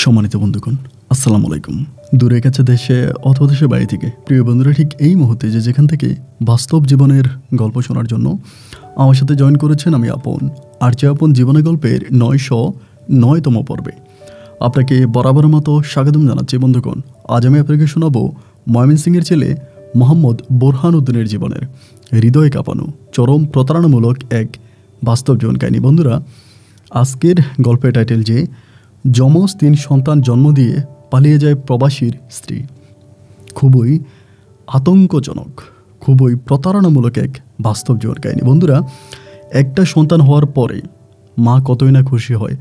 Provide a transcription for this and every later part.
সম্মানিত বন্ধুগণ, আসসালামু আলাইকুম। দূরে কাছে দেশে অথবা দেশের বাইরে থেকে প্রিয় বন্ধুরা, ঠিক এই মুহূর্তে যেখান থেকে বাস্তব জীবনের গল্প শোনার জন্য আমার সাথে জয়েন করেছেন, আমি আপন আর যে আপন জীবনের গল্পের 909তম পর্বে আপনাকে বরাবর মতো স্বাগতম জানাচ্ছি। বন্ধুগণ, আজ আমি আপনাকে শোনাবো ময়মনসিংহের ছেলে মোহাম্মদ বোরহান উদ্দিনের জীবনের হৃদয় কাঁপানো চরম প্রতারণামূলক এক বাস্তব জীবন কাহিনী। বন্ধুরা, আজকের গল্পের টাইটেল যে যমজ 3 সন্তান জন্ম দিয়ে পালিয়ে যায় প্রবাসীর স্ত্রী। খুবই আতঙ্কজনক, খুবই প্রতারণামূলক এক বাস্তব জীবন কাহিনী। বন্ধুরা, একটা সন্তান হওয়ার পরে মা কতই না খুশি হয়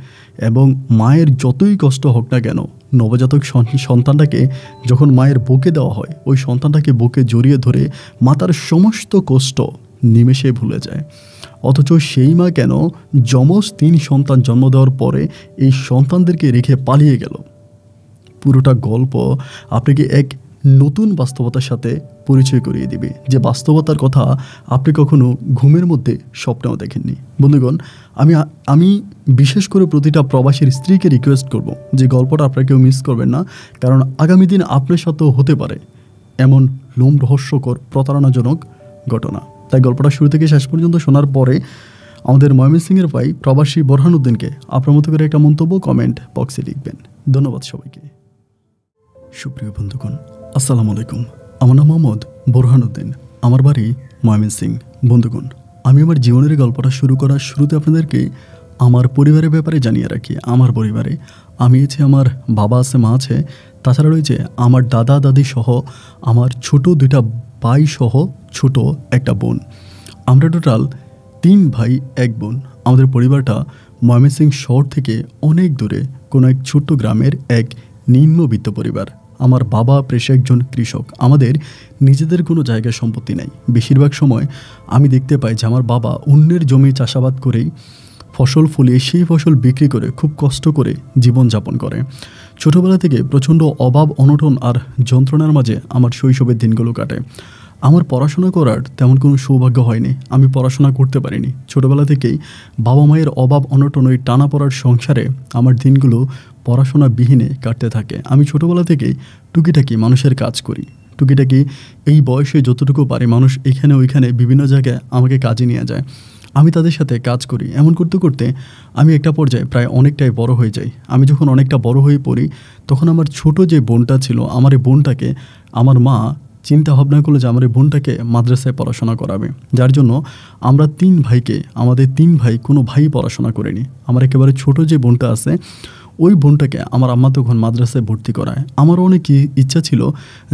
এবং মায়ের যতই কষ্ট হোক না কেন, নবজাতক সন্তানটাকে যখন মায়ের বুকে দেওয়া হয়, ওই সন্তানটাকে বুকে জড়িয়ে ধরে মা তার সমস্ত কষ্ট নিমেষে ভুলে যায়। অথচ সেই মা কেন যমজ 3 সন্তান জন্ম দেওয়ার পরে এই সন্তানদেরকে রেখে পালিয়ে গেল? পুরোটা গল্প আপনাকে এক নতুন বাস্তবতার সাথে পরিচয় করিয়ে দিবে, যে বাস্তবতার কথা আপনি কখনো ঘুমের মধ্যে স্বপ্নেও দেখেননি। বন্ধুগণ, আমি বিশেষ করে প্রতিটা প্রবাসীর স্ত্রীকে রিকোয়েস্ট করব যে গল্পটা আপনারা কেউ মিস করবেন না, কারণ আগামী দিন আপনার সাথেও হতে পারে এমন লোম রহস্যকর প্রতারণাজনক ঘটনা। তাই গল্পটা শুরু থেকে শেষ পর্যন্ত শোনার পরে আমাদের ময়মনসিংহের ভাই প্রবাসী বোরহান উদ্দিনকে আপনার মতো করে একটা মন্তব্য কমেন্ট বক্সে লিখবেন। ধন্যবাদ সবাইকে। সুপ্রিয় বন্ধুগণ, আসসালামু আলাইকুম। আমার নাম মোহাম্মদ বোরহান উদ্দিন, আমার বাড়ি ময়মনসিংহ। বন্ধুগণ, আমি আমার জীবনের গল্পটা শুরু করার শুরুতে আপনাদেরকে আমার পরিবারের ব্যাপারে জানিয়ে রাখি। আমার পরিবারে আমি আছি, আমার বাবা আছে, মা আছে, তাছাড়া রয়েছে আমার দাদা দাদি সহ আমার ছোট 2টা ভাই সহ ছোট একটা বোন। আমরা টোটাল 3 ভাই 1 বোন। আমাদের পরিবারটা ময়মনসিংহ শহর থেকে অনেক দূরে কোনো এক ছোট্ট গ্রামের এক নিম্নবিত্ত পরিবার। আমার বাবা পেশায় একজন কৃষক। আমাদের নিজেদের কোনো জায়গায় সম্পত্তি নেই। বেশিরভাগ সময় আমি দেখতে পাই যে আমার বাবা অন্যের জমি চাষাবাদ করেই ফসল ফলিয়ে সেই ফসল বিক্রি করে খুব কষ্ট করে জীবনযাপন করে। ছোটোবেলা থেকে প্রচণ্ড অভাব, অনটন আর যন্ত্রণার মাঝে আমার শৈশবের দিনগুলো কাটে। আমার পড়াশোনা করার তেমন কোনো সৌভাগ্য হয়নি, আমি পড়াশোনা করতে পারিনি। ছোটোবেলা থেকেই বাবা মায়ের অভাব, অনটন, ওই টানা পড়ার সংসারে আমার দিনগুলো পড়াশোনা বিহীনে কাটতে থাকে। আমি ছোটোবেলা থেকেই টুকিটাকি মানুষের কাজ করি। টুকিটাকি এই বয়সে যতটুকু পারি, মানুষ এখানে ওইখানে বিভিন্ন জায়গায় আমাকে কাজে নিয়ে যায়, আমি তাদের সাথে কাজ করি। এমন করতে করতে আমি একটা পর্যায়ে প্রায় অনেকটাই বড় হয়ে যাই। আমি যখন অনেকটা বড় হয়ে পড়ি, তখন আমার ছোট যে বোনটা ছিল, আমার এই বোনটাকে আমার মা চিন্তা ভাবনা করলো যে আমার এই বোনটাকে মাদ্রাসায় পড়াশোনা করাবে। যার জন্য আমরা 3 ভাইকে, আমাদের 3 ভাই কোনো ভাই পড়াশোনা করেনি। আমার একেবারে ছোট যে বোনটা আছে, ওই বোনটাকে আমার আম্মা তখন মাদ্রাসায় ভর্তি করায়। আমারও অনেক ইচ্ছা ছিল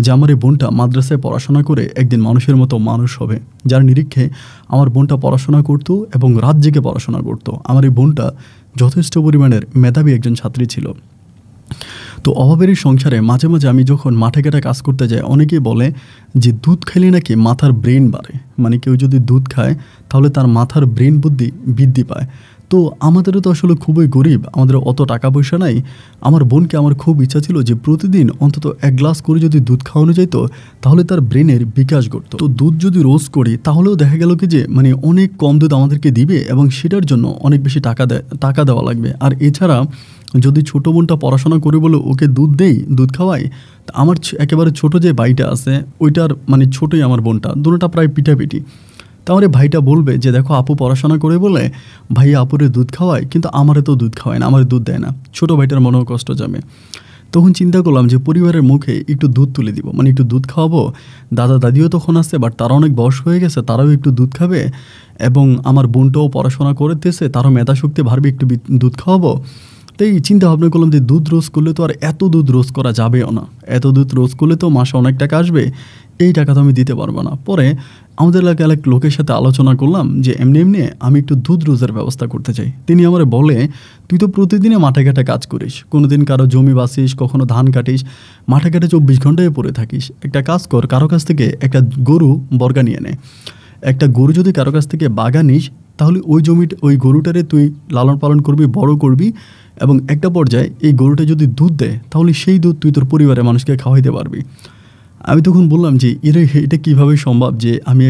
যে আমার এই বোনটা মাদ্রাসায় পড়াশোনা করে একদিন মানুষের মতো মানুষ হবে। যার নিরীক্ষে আমার বোনটা পড়াশোনা করত এবং রাত জেগে পড়াশোনা করত। আমার এই বোনটা যথেষ্ট পরিমাণের মেধাবী একজন ছাত্রী ছিল। তো অভাবের এই সংসারে মাঝে মাঝে আমি যখন মাঠে ঘাটে কাজ করতে যাই, অনেকেই বলে যে দুধ খেলে নাকি মাথার ব্রেন বাড়ে, মানে কেউ যদি দুধ খায় তাহলে তার মাথার ব্রেন বুদ্ধি বৃদ্ধি পায়। তো আমাদেরও তো আসলে খুবই গরিব, আমাদের অত টাকা পয়সা নাই। আমার বোনকে আমার খুব ইচ্ছা ছিল যে প্রতিদিন অন্তত 1 গ্লাস করে যদি দুধ খাওয়ানো যেত তাহলে তার ব্রেনের বিকাশ ঘটতো। তো দুধ যদি রোজ করি তাহলেও দেখা গেল কি যে মানে অনেক কম দুধ আমাদেরকে দিবে এবং সেটার জন্য অনেক বেশি টাকা দেওয়া লাগবে। আর এছাড়া যদি ছোটো বোনটা পড়াশোনা করে বলে ওকে দুধ খাওয়াই, আমার একেবারে ছোট যে ভাইটা আছে ওইটার মানে ছোটোই আমার বোনটা, দুটোটা প্রায় পিঠাপিঠি। তা আমার ভাইটা বলবে যে দেখো আপু পড়াশোনা করে বলে ভাইয়া আপুরে দুধ খাওয়ায়, কিন্তু আমারে তো দুধ খাওয়ায় না, আমার দুধ দেয় না। ছোটো ভাইটার মনেও কষ্ট যাবে। তখন চিন্তা করলাম যে পরিবারের মুখে একটু দুধ তুলে দিব, মানে একটু দুধ খাওয়াবো। দাদা দাদিও তখন আসছে, বাট তারা অনেক বয়স হয়ে গেছে, তারাও একটু দুধ খাবে এবং আমার বোনটাও পড়াশোনা করতেছে, তারও মেধাশক্তি বাড়বে, একটু দুধ খাওয়াবো। তাই চিন্তা ভাবনা করলাম যে দুধ রোজ করলে তো আর এত দুধ রোজ করা যাবেও না, এত দুধ রোজ করলে তো মাসে অনেক টাকা আসবে, এই টাকা তো আমি দিতে পারবো না। পরে আমাদের এলাকায় এক লোকের সাথে আলোচনা করলাম যে এমনি আমি একটু দুধ রোজের ব্যবস্থা করতে চাই। তিনি আমার বলে তুই তো প্রতিদিনে মাঠে ঘাটে কাজ করিস, কোনো দিন কারো জমি বাসিস, কখনো ধান কাটিস, মাঠে ঘাটে 24 ঘন্টায় পড়ে থাকিস। একটা কাজ কর, কারো কাছ থেকে একটা গরু বর্গা নিয়ে নে। একটা গরু যদি কারো কাছ থেকে বাগা নিস তাহলে ওই গরুটারে তুই লালন পালন করবি, বড় করবি এবং একটা পর্যায়ে এই গরুটা যদি দুধ দেয় তাহলে সেই দুধ তুই তোর পরিবারের মানুষকে খাওয়াইতে পারবি। আমি তখন বললাম যে এটা কীভাবে সম্ভব যে আমি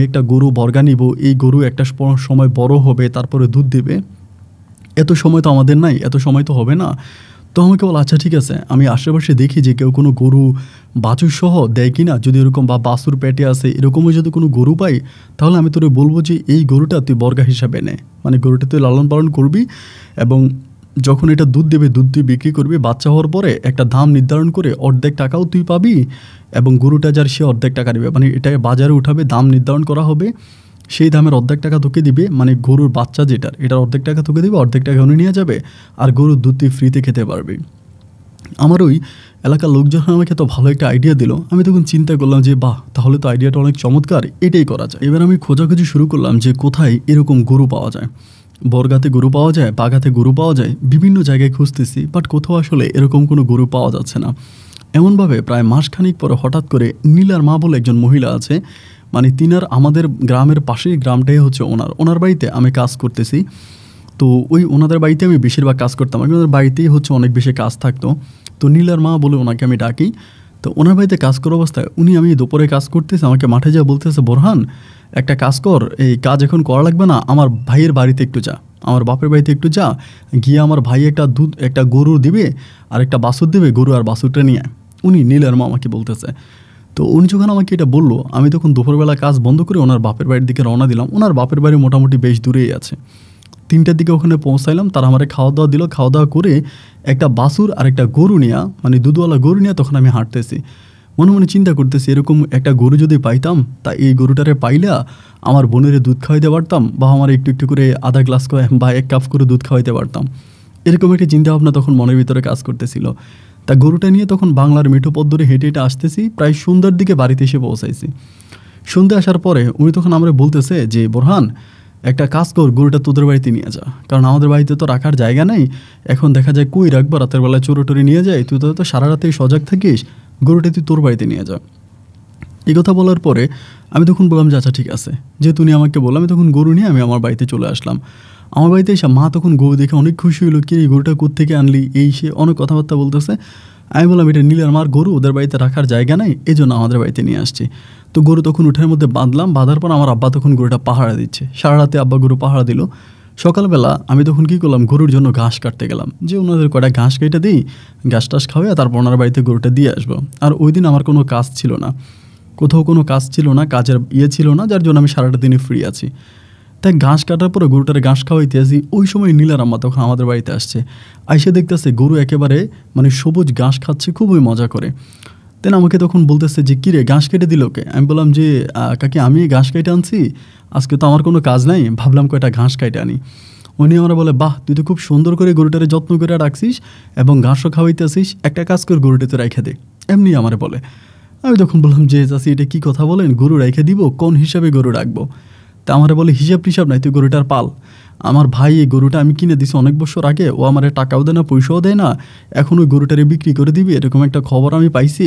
একটা গরু বর্গা নিব, এই গরু একটা সময় বড় হবে, তারপরে দুধ দেবে, এত সময় তো আমাদের নাই, এত সময় তো হবে না। তো আমাকে বলো আচ্ছা ঠিক আছে, আমি আশেপাশে দেখি যে কেউ কোনো গরু বাছুর সহ দেয় কি না, যদি এরকম বা বাছুর পেটে আছে এরকমও যদি কোনো গরু পাই, তাহলে আমি তোরে বলবো যে এই গরুটা তুই বর্গা হিসাবে নে, মানে গরুটা তুই লালন পালন করবি এবং যখন এটা দুধ দেবে, দুধ তুই বিক্রি করবি, বাচ্চা হওয়ার পরে একটা দাম নির্ধারণ করে অর্ধেক টাকাও তুই পাবি এবং গরুটা যার সে অর্ধেক টাকা দেবে, মানে এটাকে বাজারে উঠাবে, দাম নির্ধারণ করা হবে, সেই দামের অর্ধেক টাকা তোকে দিবে, মানে গরুর বাচ্চা এটার অর্ধেক টাকা তোকে দিবে, অর্ধেক টাকা উনি নিয়ে যাবে আর গরুর দুধ তুই ফ্রিতে খেতে পারবি। আমার ওই এলাকার লোকজন আমাকে তো ভালো একটা আইডিয়া দিল। আমি তখন চিন্তা করলাম যে বাহ, তাহলে তো আইডিয়াটা অনেক চমৎকার, এটাই করা যায়। এবার আমি খোঁজাখুঁজি শুরু করলাম যে কোথায় এরকম গরু পাওয়া যায়। বরগাতে গরু পাওয়া যায়, বাগাতে গরু পাওয়া যায়, বিভিন্ন জায়গায় খুঁজতেছি, বাট কোথাও আসলে এরকম কোনো গরু পাওয়া যাচ্ছে না। এমনভাবে প্রায় মাসখানিক পরে হঠাৎ করে নীলার মা বলে একজন মহিলা আছে, মানে তিনার আমাদের গ্রামের পাশেই গ্রামটাই হচ্ছে ওনার বাড়িতে আমি কাজ করতেছি। তো ওই ওনাদের বাড়িতে আমি বেশিরভাগ কাজ করতাম, ওনাদের বাড়িতেই হচ্ছে অনেক বেশি কাজ থাকতো। তো নীলার মা বলে ওনাকে আমি ডাকি। তো ওনার বাড়িতে কাজ করার অবস্থায় আমি দুপুরে কাজ করতেছি, আমাকে মাঠে যা বলতেছে, বোরহান একটা কাজ কর, এই কাজ এখন করা লাগবে না, আমার ভাইয়ের বাড়িতে একটু যা, আমার বাপের বাড়িতে একটু যা, গিয়ে আমার ভাই একটা গরু দিবে আর একটা বাছুর দেবে, গরু আর বাছুরটা নিয়ে উনি নীলার মা আমাকে বলতেছে। তো উনি যখন আমাকে এটা বললো, আমি তখন দুপুরবেলা কাজ বন্ধ করে ওনার বাপের বাড়ির দিকে রওনা দিলাম। ওনার বাপের বাড়ি মোটামুটি বেশ দূরেই আছে। 3টার দিকে ওখানে পৌঁছাইলাম, তারা আমার খাওয়া দাওয়া দিল। খাওয়া দাওয়া করে একটা বাছুর আর একটা গরু নিয়ে, মানে দুধওয়ালা গরু নিয়ে তখন আমি হাঁটতেছি। মনে মনে চিন্তা করতেছি, এরকম একটা গরু যদি পাইতাম, তা এই গরুটারে পাইলা আমার বোনের দুধ খাওয়াইতে পারতাম, বা আমার একটু একটু করে আধা গ্লাস বা 1 কাপ করে দুধ খাওয়াইতে পারতাম। এরকম একটা চিন্তাভাবনা তখন মনের ভিতরে কাজ করতেছিল। তা গরুটা নিয়ে তখন বাংলার মিঠো পথ ধরে হেঁটে হেঁটে আসতেছি, প্রায় সন্ধ্যার দিকে বাড়িতে এসে পৌঁছাইছি। সন্ধ্যে আসার পরে উনি তখন আমরা বলতেছে যে বোরহান একটা কাজ কর, গরুটা তোদের বাড়িতে নিয়ে যা, কারণ আমাদের বাড়িতে তো রাখার জায়গা নেই, এখন দেখা যায় কই রাখবো, রাতের বেলায় চোরে নিয়ে যায়, তুই তো সারা রাতেই সজাগ থাকিস, গরুটা তুই তোর বাড়িতে নিয়ে যা। এই কথা বলার পরে আমি তখন বললাম যে আচ্ছা ঠিক আছে, যেহেতু উনি আমাকে বললাম, আমি তখন গরু নিয়ে আমি আমার বাড়িতে চলে আসলাম। আমার বাড়িতে এসে মা তখন গরু দেখে অনেক খুশি হলো, কি এই গরুটা কোত্থেকে আনলি, এই সে অনেক কথাবার্তা বলতেছে। আমি বললাম এটা নীলার মার গরু, ওদের বাড়িতে রাখার জায়গা নেই, এই জন্য আমাদের বাড়িতে নিয়ে আসছি। তো গরু তখন উঠের মধ্যে বাঁধলাম, বাঁধার পর আমার আব্বা তখন গরুটা পাহারা দিচ্ছে। সারা রাতে আব্বা গরু পাহারা দিল। সকালবেলা আমি তখন কী করলাম, গরুর জন্য ঘাস কাটতে গেলাম, যে ওনাদের কটা ঘাস কেটে দিই, ঘাস টাস খাওয়াই, তারপর ওনার বাড়িতে গরুটা দিয়ে আসবো। আর ওই দিন আমার কোনো কাজ ছিল না, কোথাও কোনো কাজ ছিল না, কাজের ছিল না, যার জন্য আমি সারাটা দিনে ফ্রি আছি। তাই ঘাস কাটার পরে গরুটারে ঘাস খাওয়াইতে আসি। ওই সময় নীলার আম্মা তখন আমাদের বাড়িতে আসছে, আইসে দেখতেছে গরু একেবারে মানে সবুজ ঘাস খাচ্ছে, খুবই মজা করে। দেন আমাকে তখন বলতেছে যে কী রে, ঘাস কেটে দিল কে? আমি বললাম যে কাকি আমি ঘাস কেটে আনছি, আজকে তো আমার কোনো কাজ নাই, ভাবলাম কয়টা ঘাস কেটে আনি। উনি আমরা বলে বাহ, তুই তো খুব সুন্দর করে গরুটারে যত্ন করে রাখছিস এবং ঘাসও খাওয়াইতে আসিস, একটা কাজ করে গরুটাতে রেখে দে, এমনি আমার বলে। আমি তখন বললাম যে চাচি এটা কী কথা বলেন, গরু রেখে দিব, কোন হিসাবে গরু রাখবো? তা আমার বলে হিসাব টিসাব নাই, তুই গরুটার পাল। আমার ভাই এই গরুটা আমি কিনে দিছি অনেক বছর আগে, ও আমার টাকাও দেয় না, পয়সাও দেয় না, এখন ওই গরুটারে বিক্রি করে দিবি, এরকম একটা খবর আমি পাইছি,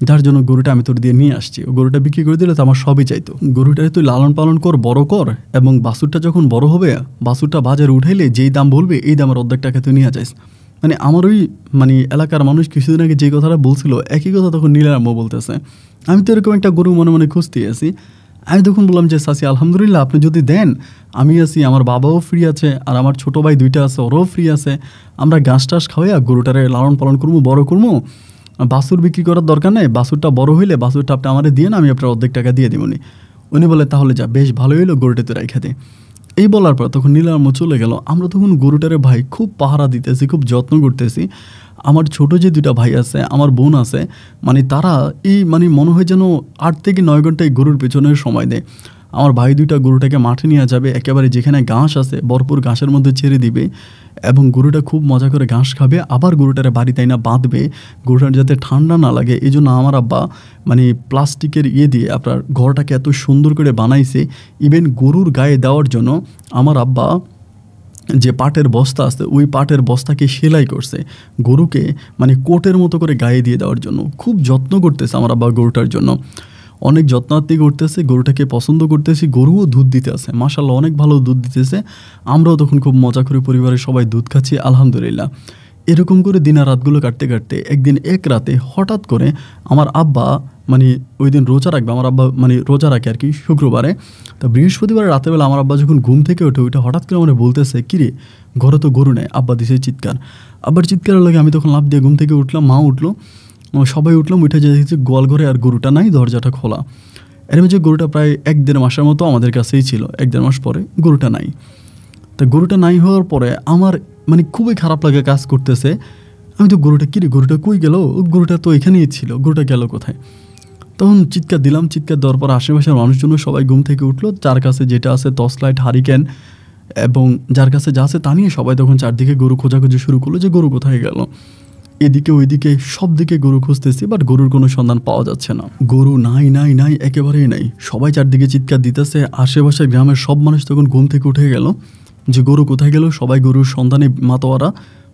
যার জন্য গরুটা আমি তোর দিয়ে নিয়ে আসছি। ও গরুটা বিক্রি করে দিলে তো আমার সবই চাইতো। গরুটারে তুই লালন পালন কর, বড় কর, এবং বাছুরটা যখন বড় হবে, বাছুরটা বাজারে উঠাইলে যেই দাম বলবে এই দামের অর্ধেক টাকা তুই নিয়ে যাইস। মানে আমার ওই এলাকার মানুষ কিছুদিন আগে যে কথাটা বলছিল, একই কথা তখন নীলার আম্মু বলতেছে। আমি তো এরকম একটা গরু মনে মনে খুঁজতে আছি। আমি তখন বললাম যে চাচি আলহামদুলিল্লাহ, আপনি যদি দেন আমি আছি, আমার বাবাও ফ্রি আছে, আর আমার ছোটো ভাই 2টা আছে, ওরাও ফ্রি আছে, আমরা ঘাস টাস খাওয়াইয়া গরুটারে লালন পালন করবো, বড় করবো, বাছুর বিক্রি করার দরকার নেই, বাছুরটা বড় হইলে বাছুরটা আপনি আমাদের দিয়ে না, আমি আপনার অর্ধেক টাকা দিয়ে দিবনি। উনি বলে তাহলে যা, বেশ ভালোই হলো, গরুটাতে রাইখা দে। এই বলার পর তখন নীলার আম্মু চলে গেল। আমরা তখন গরুটারে ভাই খুব পাহারা দিতেছি, খুব যত্ন করতেছি। আমার ছোট যে 2টা ভাই আছে, আমার বোন আছে, তারা এই মনে হয় যেন 8 থেকে 9 ঘন্টা এই গরুর পেছনে সময় দেয়। আমার ভাই 2টা গরুটাকে মাঠে নিয়ে যাবে, একেবারে যেখানে ঘাস আছে ভরপুর ঘাসের মধ্যে ছেড়ে দিবে, এবং গরুটা খুব মজা করে ঘাস খাবে, আবার গরুটারে বাড়িতে না বাঁধবে, গরুটার যাতে ঠান্ডা না লাগে। এই জন্য আমার আব্বা প্লাস্টিকের দিয়ে আপনার ঘরটাকে এত সুন্দর করে বানাইছে। ইভেন গরুর গায়ে দেওয়ার জন্য আমার আব্বা যে পাটের বস্তা আছে, ওই পাটের বস্তাকে সেলাই করছে, গরুকে কোটের মতো করে গায়ে দিয়ে দেওয়ার জন্য। খুব যত্ন করতেছে আমার আব্বা গরুটার জন্য, অনেক যত্নার্থী করতেছে, গরুটাকে পছন্দ করতেছি। গরুও দুধ দিতে আছে, মাশাআল্লাহ অনেক ভালো দুধ দিতেছে। আমরাও তখন খুব মজা করে পরিবারের সবাই দুধ খাচ্ছি, আলহামদুলিল্লাহ। এরকম করে দিনা রাতগুলো কাটতে কাটতে একদিন এক রাতে হঠাৎ করে আমার আব্বা মানে ওই দিন রোজা রাখবে আমার আব্বা, মানে রোজা রাখে আর কি শুক্রবারে। তো বৃহস্পতিবার রাতেবেলা আমার আব্বা যখন ঘুম থেকে ওঠে, ওইটা হঠাৎ করে আমার বলতেছে, কিরে ঘরে তো গরু নেই। আব্বা দিছে চিৎকার, আব্বার চিৎকারের লাগে আমি তখন লাফ দিয়ে ঘুম থেকে উঠলাম, মা উঠলো, সবাই উঠলাম, উঠে যে দেখছি গোয়াল ঘরে আর গরুটা নাই, দরজাটা খোলা। এর মধ্যে গরুটা প্রায় 1-1.5 মাসের মতো আমাদের কাছেই ছিল, 1-1.5 মাস পরে গরুটা নাই। তা গরুটা নাই হওয়ার পরে আমার মানে খুবই খারাপ লাগে কাজ করতেছে। আমি তো গরুটা কিরে, গরুটা কই গেল, গরুটা তো এখানেই ছিল, গরুটা গেল কোথায়? তখন চিৎকার দিলাম, চিৎকার দেওয়ার পর আশেপাশের মানুষজন সবাই ঘুম থেকে উঠলো, যার কাছে যেটা আছে টর্চ লাইট, হারিকেন এবং যার কাছে যা আছে তা নিয়ে সবাই তখন চারদিকে গরু খোঁজাখুঁজি শুরু করলো যে গরু কোথায় গেল। এদিকে ওইদিকে সব দিকে গরু খুঁজতেছি, বাট গরুর কোনো সন্ধান পাওয়া যাচ্ছে না। গরু নাই নাই নাই, একেবারেই নাই। সবাই চারদিকে চিৎকার দিতেছে, আশেপাশের গ্রামের সব মানুষ তখন ঘুম থেকে উঠে গেল যে গরু কোথায় গেল। সবাই গরুর সন্ধানে মাতোয়ারা,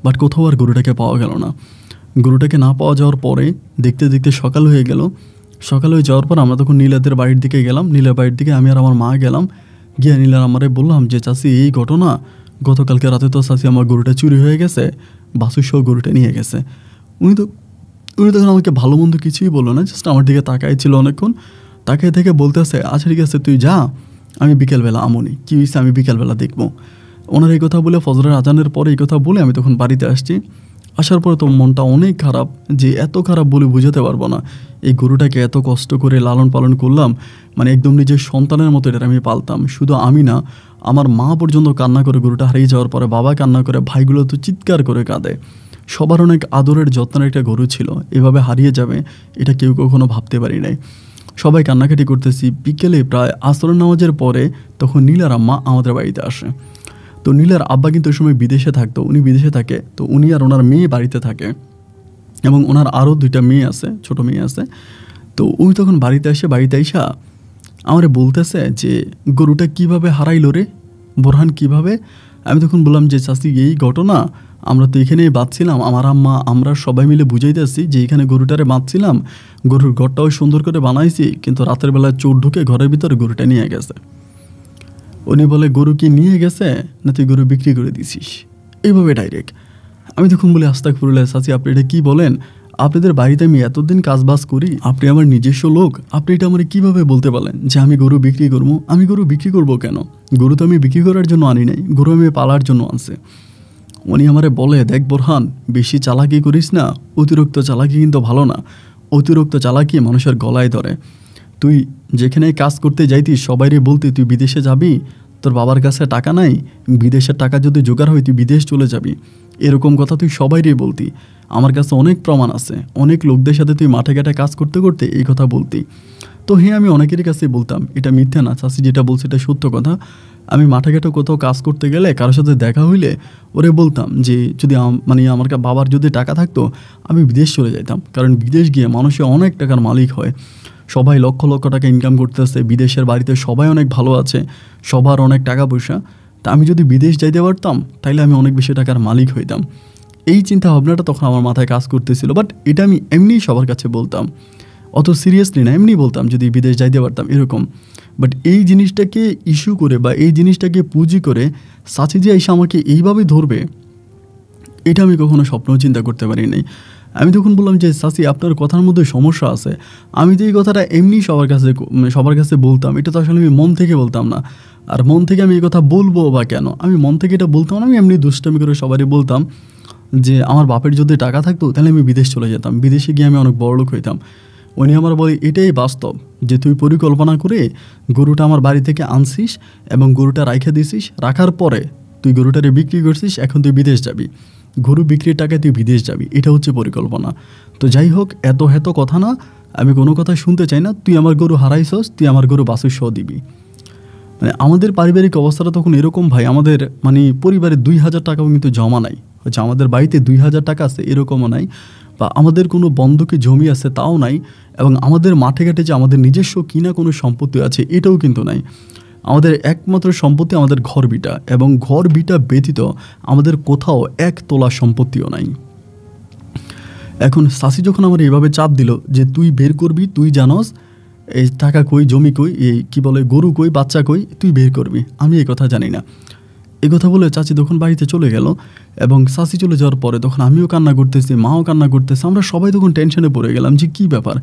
বাট কোথাও আর গরুটাকে পাওয়া গেল না। গরুটাকে না পাওয়া যাওয়ার পরে দেখতে দেখতে সকাল হয়ে গেল। সকাল হয়ে যাওয়ার পর আমরা তখন নীলাদের বাড়ির দিকে গেলাম। নীলার বাড়ির দিকে আমি আর আমার মা গেলাম। গিয়ে নীলার আমারে বললাম যে চাচি, এই ঘটনা, গতকালকে রাতে তো চাচি আমার গরুটা চুরি হয়ে গেছে, বাসুসহ গরুটা নিয়ে গেছে। উনি তখন আমাকে ভালো মন্দ কিছুই বললো না, জাস্ট আমার দিকে তাকাই ছিল অনেকক্ষণ। তাকিয়ে থেকে বলতেছে, আচ্ছা ঠিক আছে তুই যা, আমি বিকেলবেলা আমনি, কী হয়েছে আমি বিকেলবেলা দেখবো। ওনার এই কথা বলে, ফজরের আজানের পরে এই কথা বলে আমি তখন বাড়িতে আসছি। আসার পরে তো মনটা অনেক খারাপ, যে এত খারাপ বলে বুঝাতে পারবো না। এই গরুটাকে এত কষ্ট করে লালন পালন করলাম, মানে একদম নিজের সন্তানের মতো এটা আমি পালতাম। শুধু আমি না, আমার মা পর্যন্ত কান্না করে গরুটা হারিয়ে যাওয়ার পরে, বাবা কান্না করে, ভাইগুলো তো চিৎকার করে কাঁদে। সবার অনেক আদরের যত্নের একটা গরু ছিল, এভাবে হারিয়ে যাবে এটা কেউ কখনো ভাবতে পারি নাই। সবাই কান্নাকাটি করতেছি। বিকেলে প্রায় আসরের নামাজের পরে তখন নীলার আম্মা আমাদের বাড়িতে আসে। তো নীলার আব্বা কিন্তু ওই সময় বিদেশে থাকতো, উনি বিদেশে থাকে, তো উনি আর ওনার মেয়ে বাড়িতে থাকে এবং ওনার আরও 2টা মেয়ে আছে, ছোটো মেয়ে আছে। তো উনি তখন বাড়িতে আইসা আমারে বলতেছে যে গরুটা কিভাবে হারাইলো রে বোরহান, কিভাবে? আমি তখন বললাম যে চাচি, এই ঘটনা, আমরা তো এখানেই বাঁধছিলাম, আমার আম্মা আমরা সবাই মিলে বুঝাইতেছি যে এখানে গরুটারে বাঁধছিলাম, গরুর ঘরটাও সুন্দর করে বানাইছি, কিন্তু রাতের বেলায় চোর ঢুকে ঘরের ভিতরে গরুটা নিয়ে গেছে। উনি বলে, গরু কি নিয়ে গেছে না তুই গরু বিক্রি করে দিছিস? এইভাবে ডাইরেক্ট। আমি তখন বলি, আস্তাগফিরুল্লাহ চাচি, আপনি এটা কী বলেন? আপনাদের বাড়িতে আমি এতদিন কাজবাজ করি, আপনি আমার নিজস্ব লোক, আপনি এটা আমার কীভাবে বলতে পারেন যে আমি গরু বিক্রি করবো? আমি গরু বিক্রি করবো কেন? গরু তো আমি বিক্রি করার জন্য আনি নাই, গরু আমি পালার জন্য আনছে। উনি আমারে বলে, দেখ বোরহান, বেশি চালাকি করিস না, অতিরিক্ত চালাকি কিন্তু ভালো না, অতিরিক্ত চালাকি মানুষের গলায় ধরে। তুই যেখানে কাজ করতে যাইতিস সবাইরে বলতি তুই বিদেশে যাবি, তোর বাবার কাছে টাকা নাই, বিদেশের টাকা যদি জোগাড় হয় তুই বিদেশ চলে যাবি, এরকম কথা তুই সবাইরে বলতি। আমার কাছে অনেক প্রমাণ আছে, অনেক লোকদের সাথে তুই মাঠে ঘাটে কাজ করতে করতে এই কথা বলতি। তো হ্যাঁ, আমি অনেকেরই কাছে বলতাম, এটা মিথ্যা না, চাষি যেটা বলছে এটা সত্য কথা। আমি মাঠে ঘাটে কোথাও কাজ করতে গেলে কারোর সাথে দেখা হইলে ওরে বলতাম যে যদি মানে আমার বাবার যদি টাকা থাকতো আমি বিদেশ চলে যেতাম, কারণ বিদেশ গিয়ে মানুষে অনেক টাকার মালিক হয়। সবাই লক্ষ লক্ষ টাকা ইনকাম করতেছে, বিদেশের বাড়িতে সবাই অনেক ভালো আছে, সবার অনেক টাকা পয়সা। তা আমি যদি বিদেশ যাইতে পারতাম তাইলে আমি অনেক বেশি টাকার মালিক হইতাম। এই চিন্তা ভাবনাটা তখন আমার মাথায় কাজ করতেছিল। বাট এটা আমি এমনিই সবার কাছে বলতাম, অত সিরিয়াসলি না, এমনি বলতাম যদি বিদেশ যাইতে পারতাম এরকম। বাট এই জিনিসটাকে ইস্যু করে বা এই জিনিসটাকে পুঁজি করে চাচি যে এসে আমাকে এইভাবে ধরবে, এটা আমি কখনো স্বপ্নেও চিন্তা করতে পারি নাই। আমি তখন বললাম যে চাচি, আপনার কথার মধ্যে সমস্যা আছে। আমি তো এই কথাটা এমনি সবার কাছে বলতাম, এটা তো আসলে আমি মন থেকে বলতাম না। আর মন থেকে আমি এই কথা বলবো বা কেন, আমি মন থেকে এটা বলতাম না, আমি এমনি দুষ্টামি করে সবারই বলতাম যে আমার বাপের যদি টাকা থাকতো তাহলে আমি বিদেশ চলে যেতাম, বিদেশে গিয়ে আমি অনেক বড়লোক হইতাম। উনি আমার বলে, এটাই বাস্তব যে তুই পরিকল্পনা করে গরুটা আমার বাড়ি থেকে আনছিস এবং গরুটা রাইখে দিছিস, রাখার পরে তুই গরুটারে বিক্রি করছিস, এখন তুই বিদেশ যাবি, গরু বিক্রির টাকায় তুই বিদেশ যাবি, এটা হচ্ছে পরিকল্পনা। তো যাই হোক, এত কথা না, আমি কোনো কথা শুনতে চাই না, তুই আমার গরু হারাইছস, তুই আমার গরু বাছুর সহ দিবি। মানে আমাদের পারিবারিক অবস্থাটা তখন এরকম ভাই, আমাদের মানে পরিবারে 2000 টাকাও কিন্তু জমা নাই, হচ্ছে আমাদের বাড়িতে 2000 টাকা আছে এরকমও নাই, বা আমাদের কোনো বন্ধকে জমি আছে তাও নাই, এবং আমাদের মাঠে ঘাটে যে আমাদের নিজস্ব কিনা কোনো সম্পত্তি আছে এটাও কিন্তু নাই। আমাদের একমাত্র সম্পত্তি আমাদের ঘর ভিটা, এবং ঘর ভিটা ব্যতীত আমাদের কোথাও 1 তোলা সম্পত্তিও নাই। এখন চাচি যখন আমার এইভাবে চাপ দিল যে তুই বের করবি, তুই জানস এই টাকা কই, জমি কই, এই কি বলে গরু কই, বাচ্চা কই, তুই বের করবি, আমি এই কথা জানি না। এই কথা বলে চাচি তখন বাড়িতে চলে গেল এবং চাচি চলে যাওয়ার পরে তখন আমিও কান্না করতেছি, মাও কান্না করতেছে। আমরা সবাই তখন টেনশনে পড়ে গেলাম যে কী ব্যাপার,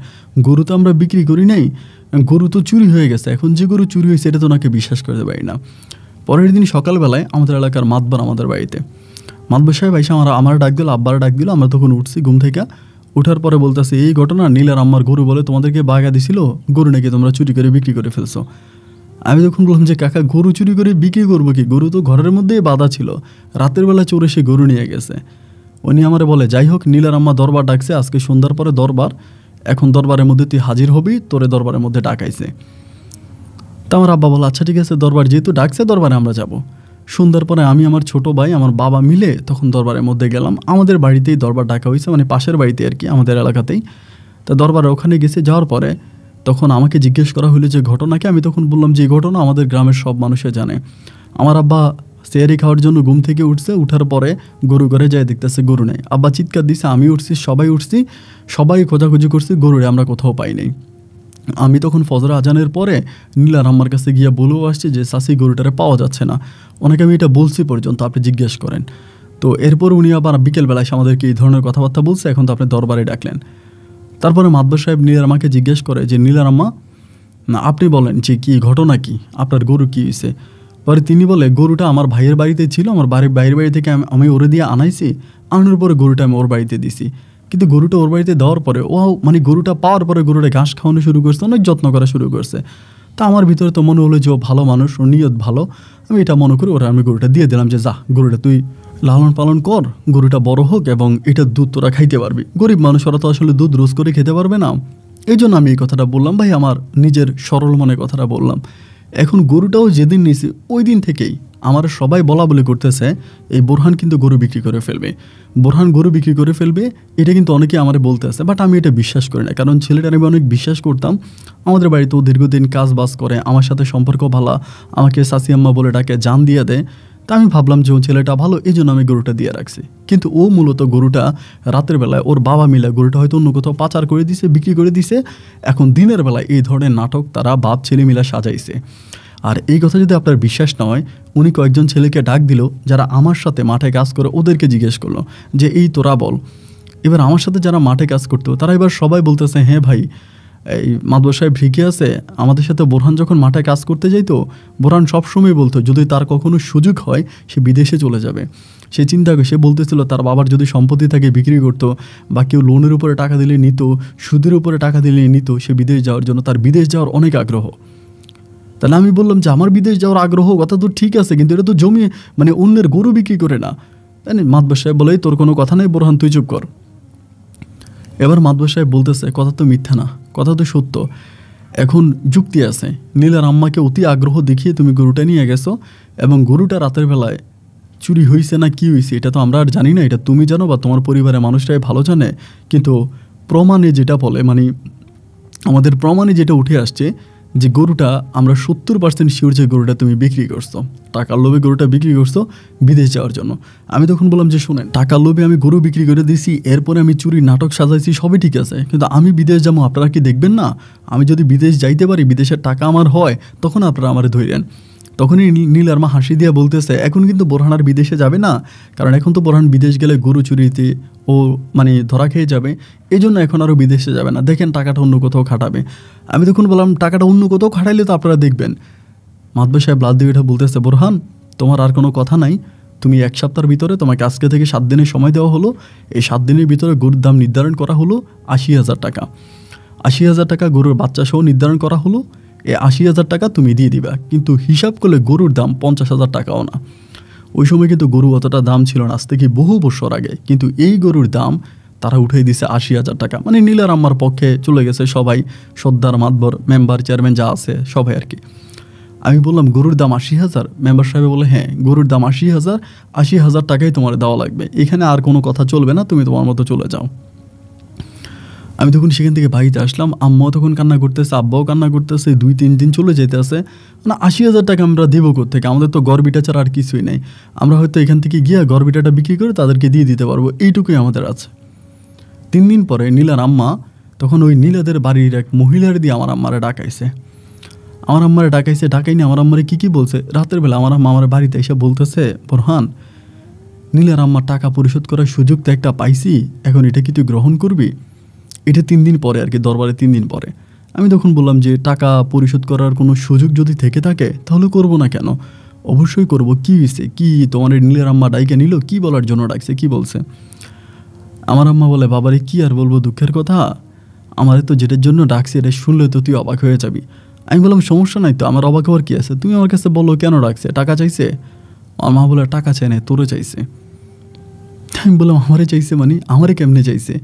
গরু তো আমরা বিক্রি করি নাই, গরু তো চুরি হয়ে গেছে। এখন যে গরু চুরি হয়েছে এটা তো ওনাকে বিশ্বাস করতে পারি না। পরের দিন সকালবেলায় আমাদের এলাকার মাতবার আমাদের বাড়িতে, মাতবার সাহেব এসে আমার ডাক দিল, আব্বার ডাক দিল। আমরা তখন উঠছি ঘুম থেকে, ওঠার পরে বলতেছে এই ঘটনা, নীলার আম্মার গরু বলে তোমাদেরকে বাগা দিছিল, গরু নাকি তোমরা চুরি করে বিক্রি করে ফেলছো। আমি তখন বললাম যে কাকা, গরু চুরি করে বিক্রি করবো কি, গরু তো ঘরের মধ্যেই বাঁধা ছিল, রাতের বেলা চোর এসে গরু নিয়ে গেছে। উনি আমারে বলে যাই হোক, নীলার আম্মা দরবার ডাকছে, আজকে সন্ধ্যার পরে দরবার, এখন দরবারের মধ্যে তুই হাজির হবি, তোরে দরবারের মধ্যে ডাকাইছে। তা আমার আব্বা বলে আচ্ছা ঠিক আছে, দরবার যেহেতু ডাকছে দরবারে আমরা যাব। সন্ধ্যার পরে আমি, আমার ছোট ভাই, আমার বাবা মিলে তখন দরবারের মধ্যে গেলাম। আমাদের বাড়িতেই দরবার ডাকা হয়েছে, মানে পাশের বাড়িতে আর কি, আমাদের এলাকাতেই। তা দরবারে ওখানে গেছে, যাওয়ার পরে তখন আমাকে জিজ্ঞেস করা হলো যে ঘটনাকে। আমি তখন বললাম যে এই ঘটনা আমাদের গ্রামের সব মানুষে জানে। আমার আব্বা সেয়ারি খাওয়ার জন্য ঘুম থেকে উঠছে, উঠার পরে গরু ঘরে যায় দেখতেছে গরু নেই। আব্বা চিৎকার দিছে, আমি উঠছি, সবাই উঠছি, সবাই খোঁজাখুঁজি করছি, গরুরে আমরা কোথাও পাই নাই। আমি তখন ফজর আজানের পরে নীলার আম্মার কাছে গিয়ে বলেও আসছি যে চাচি গরুটারে পাওয়া যাচ্ছে না, ওনাকে আমি এটা বলছি পর্যন্ত, আপনি জিজ্ঞেস করেন। তো এরপর উনি আবার বিকেলবেলায় আমাদেরকে এই ধরনের কথাবার্তা বলছে, এখন তো আপনি দরবারে ডাকলেন। তারপরে মাতবার সাহেব নীলার আম্মাকে জিজ্ঞেস করে যে নীলার আম্মা, না আপনি বলেন যে কি ঘটনা, কি আপনার গরু কী হয়েছে। পরে তিনি বলে গরুটা আমার ভাইয়ের বাড়িতে ছিল, আমার বাইরের বাড়ি থেকে আমি ওরে দিয়ে আনাইছি, আনানোর পরে গরুটা আমি ওর বাড়িতে দিছি। কিন্তু গরুটা ওর বাড়িতে দেওয়ার পরে ও মানে গরুটা পাওয়ার পরে গরুটা ঘাস খাওয়ানো শুরু করছে, অনেক যত্ন করা শুরু করছে। তা আমার ভিতরে তো মনে হলো যে ও ভালো মানুষ, ও নিয়ত ভালো, আমি এটা মনে করি ওরা আমি গরুটা দিয়ে দিলাম যে যা গরুটা তুই লালন পালন কর, গরুটা বড় হোক এবং এটার দুধ তোরা খাইতে পারবি। গরিব মানুষ, ওরা তো আসলে দুধ রোজ করে খেতে পারবে না, এই জন্য আমি এই কথাটা বললাম ভাই, আমার নিজের সরল মনে কথাটা বললাম। এখন গরুটাও যেদিন নিয়েছি ওই দিন থেকেই আমার সবাই বলা বলি করতেছে এই বোরহান কিন্তু গরু বিক্রি করে ফেলবে, বোরহান গরু বিক্রি করে ফেলবে, এটা কিন্তু অনেকে আমার বলতেছে। বাট আমি এটা বিশ্বাস করি না, কারণ ছেলেটার আমি অনেক বিশ্বাস করতাম। আমাদের বাড়িতেও দীর্ঘদিন কাজ বাজ করে, আমার সাথে সম্পর্ক ভালো, আমাকে সাসি আম্মা বলে ডাকে, জান দিয়ে দেয়। তা আমি ভাবলাম যে ও ছেলেটা ভালো, এই জন্য আমি গরুটা দিয়ে রাখছি। কিন্তু ও মূলত গরুটা রাতের বেলায় ওর বাবা মিলে গরুটা হয়তো অন্য কোথাও পাচার করে দিছে, বিক্রি করে দিছে। এখন দিনের বেলায় এই ধরনের নাটক তারা বাপ ছেলে মিলে সাজাইছে। আর এই কথা যদি আপনার বিশ্বাস না হয়, উনি কয়েকজন ছেলেকে ডাক দিল যারা আমার সাথে মাঠে কাজ করে, ওদেরকে জিজ্ঞেস করলো যে এই তোরা বল। এবার আমার সাথে যারা মাঠে কাজ করতো তারা এবার সবাই বলতেছে হ্যাঁ ভাই, এই মাদবর সাহেব ঠিকই আছে, আমাদের সাথে বোরহান যখন মাঠে কাজ করতে যাইতো, বোরহান সবসময় বলতো যদি তার কখনো সুযোগ হয় সে বিদেশে চলে যাবে। সে চিন্তা করে, সে বলতেছিল তার বাবার যদি সম্পত্তি থাকে বিক্রি করতো, বা কেউ লোনের উপরে টাকা দিলে নিত, সুদের উপরে টাকা দিলে নিত, সে বিদেশ যাওয়ার জন্য, তার বিদেশ যাওয়ার অনেক আগ্রহ। তাহলে আমি বললাম যে আমার বিদেশ যাওয়ার আগ্রহ কথা তো ঠিক আছে, কিন্তু এটা তো জমি, মানে অন্যের গরু বিক্রি করে না। তাই না? মাদবর সাহেব বলে তোর কোনো কথা নেই বোরহান, তুই চুপ কর। এবার মাদবর সাহেব বলতেছে কথা তো মিথ্যা না, কথা তো সত্য। এখন যুক্তি আছে, নীলার আম্মাকে অতি আগ্রহ দেখিয়ে তুমি গরুটা নিয়ে গেছো, এবং গরুটা রাতের বেলায় চুরি হয়েছে না কি হয়েছে এটা তো আমরা আর জানি না, এটা তুমি জানো বা তোমার পরিবারের মানুষরাই ভালো জানে। কিন্তু প্রমাণে যেটা বলে, মানে আমাদের প্রমাণে যেটা উঠে আসছে যে গরুটা আমরা 70% শিওর যে গরুটা তুমি বিক্রি করছো, টাকার লোভে গরুটা বিক্রি করছো বিদেশ যাওয়ার জন্য। আমি তখন বললাম যে শোনেন, টাকার লোভে আমি গরু বিক্রি করে দিয়েছি, এরপরে আমি চুরি নাটক সাজাইছি, সবই ঠিক আছে, কিন্তু আমি বিদেশ যাবো, আপনারা কি দেখবেন না? আমি যদি বিদেশ যাইতে পারি, বিদেশের টাকা আমার হয়, তখন আপনারা আমার ধরেন। তখনই নীলার মা হাসি দিয়ে বলতেছে এখন কিন্তু বোরহান আর বিদেশে যাবে না, কারণ এখন তো বোরহান বিদেশ গেলে গরু চুরিতে ও মানে ধরা খেয়ে যাবে, এই জন্য এখন আরও বিদেশে যাবে না, দেখেন টাকাটা অন্য কোথাও খাটাবে। আমি তখন বললাম টাকাটা অন্য কোথাও খাটাইলে তো আপনারা দেখবেন। মাদবর সাহেব লাল দিয়ে বলতেছে বোরহান তোমার আর কোনো কথা নাই, তুমি 1 সপ্তাহের ভিতরে, তোমাকে আজকে থেকে 7 দিনের সময় দেওয়া হলো, এই 7 দিনের ভিতরে গরুর দাম নির্ধারণ করা হলো 80,000 টাকা। 80,000 টাকা গরুর বাচ্চা সহ নির্ধারণ করা হলো, এই 80,000 টাকা তুমি দিয়ে দিবা। কিন্তু হিসাব করলে গরুর দাম 50,000 টাকাও না। ওই সময় কিন্তু গরু অতটা দাম ছিল না, আজ থেকে বহু বছর আগে। কিন্তু এই গরুর দাম তারা উঠিয়ে দিছে 80,000 টাকা। মানে নীলার আম্মার পক্ষে চলে গেছে সবাই, সর্দার মাতবর মেম্বার চেয়ারম্যান যা আছে সবাই আর কি। আমি বললাম গরুর দাম 80,000? মেম্বার সাহেব বলে হ্যাঁ গরুর দাম 80,000, 80,000 টাকাই তোমার দেওয়া লাগবে, এখানে আর কোনো কথা চলবে না, তুমি তোমার মতো চলে যাও। আমি তখন সেখান থেকে বাড়িতে আসলাম, আম্মাও তখন কান্না করতেছে, আব্বাও কান্না করতেছে, 2-3 দিন চলে যেতে আছে। মানে 80,000 টাকা আমরা দেবো কোত্থেকে? আমাদের তো গরবিটা ছাড়া আর কিছুই নেই, আমরা হয়তো এখান থেকে গিয়ে গরবিটাটা বিক্রি করে তাদেরকে দিয়ে দিতে পারবো, এইটুকুই আমাদের আছে। 3 দিন পরে নীলার আম্মা তখন ওই নীলাদের বাড়ির এক মহিলার দিয়ে আমার আম্মারে ডাকাইছে। আমার আম্মারে ডাকাইছে, ডাকাইনি আমার আম্মারে কী বলছে। রাতের বেলা আমার আম্মা আমার বাড়িতে এসে বলতেছে, বোরহান, নীলার আম্মার টাকা পরিশোধ করার সুযোগ তো একটা পাইছি, এখন এটা কি তুই গ্রহণ করবি? এটা 3 দিন পরে আর কি, দরবারে 3 দিন পরে। আমি তখন বললাম যে টাকা পরিশোধ করার কোনো সুযোগ যদি থেকে থাকে তাহলে করব না কেন, অবশ্যই করব। কী হয়েছে, কী তোমার নীলের আম্মা ডাইকে নিল, কী বলার জন্য ডাকছে, কী বলছে? আমার আম্মা বলে, বাবারে কী আর বলবো, দুঃখের কথা, আমারে তো যেটার জন্য ডাকছে এটা শুনলে তো তুই অবাক হয়ে যাবি। আমি বললাম সমস্যা নাই তো, আমার অবাক হওয়ার কী আছে, তুমি আমার কাছে বলো কেন ডাকছে, টাকা চাইছে? আমার মা বলে, টাকা চাই না, তোরে চাইছে। আমি বললাম আমারে চাইছে মানে আমারে কেমনে চাইছে?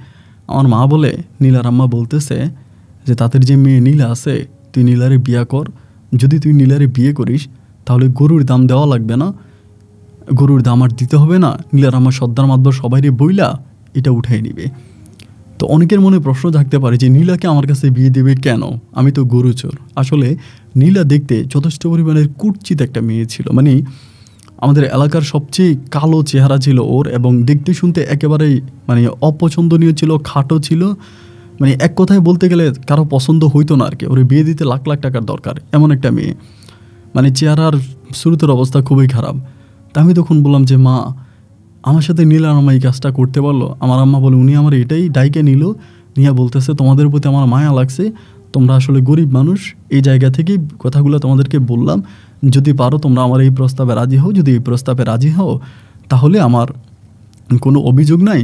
আমার মা বলে, নীলার আম্মা বলতেছে যে তাদের যে মেয়ে নীলা আছে, তুই নীলারে বিয়ে কর, যদি তুই নীলারে বিয়ে করিস তাহলে গরুর দাম দেওয়া লাগবে না, গরুর দাম আর দিতে হবে না, নীলার আম্মা সর্দার মাতবর সবাইরে বইলা এটা উঠাই নিবে। তো অনেকের মনে প্রশ্ন থাকতে পারে যে নীলাকে আমার কাছে বিয়ে দেবে কেন, আমি তো গরু চোর। আসলে নীলা দেখতে যথেষ্ট পরিমাণের কুৎসিত একটা মেয়ে ছিল, মানে আমাদের এলাকার সবচেয়ে কালো চেহারা ছিল ওর, এবং দেখতে শুনতে একেবারেই মানে অপছন্দনীয় ছিল, খাটো ছিল, মানে এক কথায় বলতে গেলে কারো পছন্দ হইতো না আর কি। ওরে বিয়ে দিতে লাখ লাখ টাকার দরকার, এমন একটা মেয়ে, মানে চেহারার শুরুতের অবস্থা খুবই খারাপ। তা আমি তখন বললাম যে মা, আমার সাথে নীলার আম্মা এই কাজটা করতে পারলো? আমার আম্মা বলে, উনি আমার এটাই ডাইকে নিল, নিয়ে বলতেছে তোমাদের প্রতি আমার মায়া লাগছে, তোমরা আসলে গরিব মানুষ, এই জায়গা থেকেই কথাগুলো তোমাদেরকে বললাম, যদি পারো তোমরা আমার এই প্রস্তাবে রাজি হও, যদি এই প্রস্তাবে রাজি হও তাহলে আমার কোনো অভিযোগ নাই,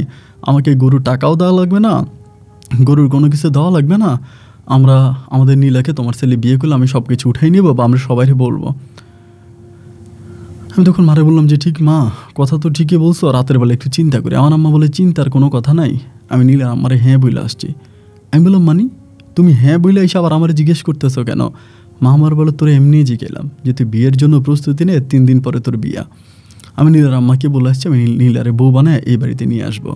আমাকে গরুর টাকাও দেওয়া লাগবে না, গরুর কোনো কিছু দেওয়া লাগবে না, আমরা আমাদের নীলাকে তোমার ছেলে বিয়ে করলে আমি সব কিছু উঠাই নেবো বা আমরা সবাইকে বলবো। আমি তখন মারে বললাম যে ঠিক মা, কথা তো ঠিকই বলছো, রাতের বেলা একটু চিন্তা করি। আমার আম্মা বলে, চিন্তার কোনো কথা নাই, আমি নীলা আমারে হ্যাঁ বইলে আসছি। আমি বললাম মানি, তুমি হ্যাঁ বইলে এসে আবার আমার জিজ্ঞেস করতেছো কেন? মা আমার বলে, তোরে এমনিই জিজ্ঞেলাম যে তুই বিয়ের জন্য প্রস্তুতি নে, 3 দিন পরে তোর বিয়া। আমি নীলার আম্মাকে বলে আসছি আমি নীলারে বউ বানায় এই বাড়িতে নিয়ে আসবো।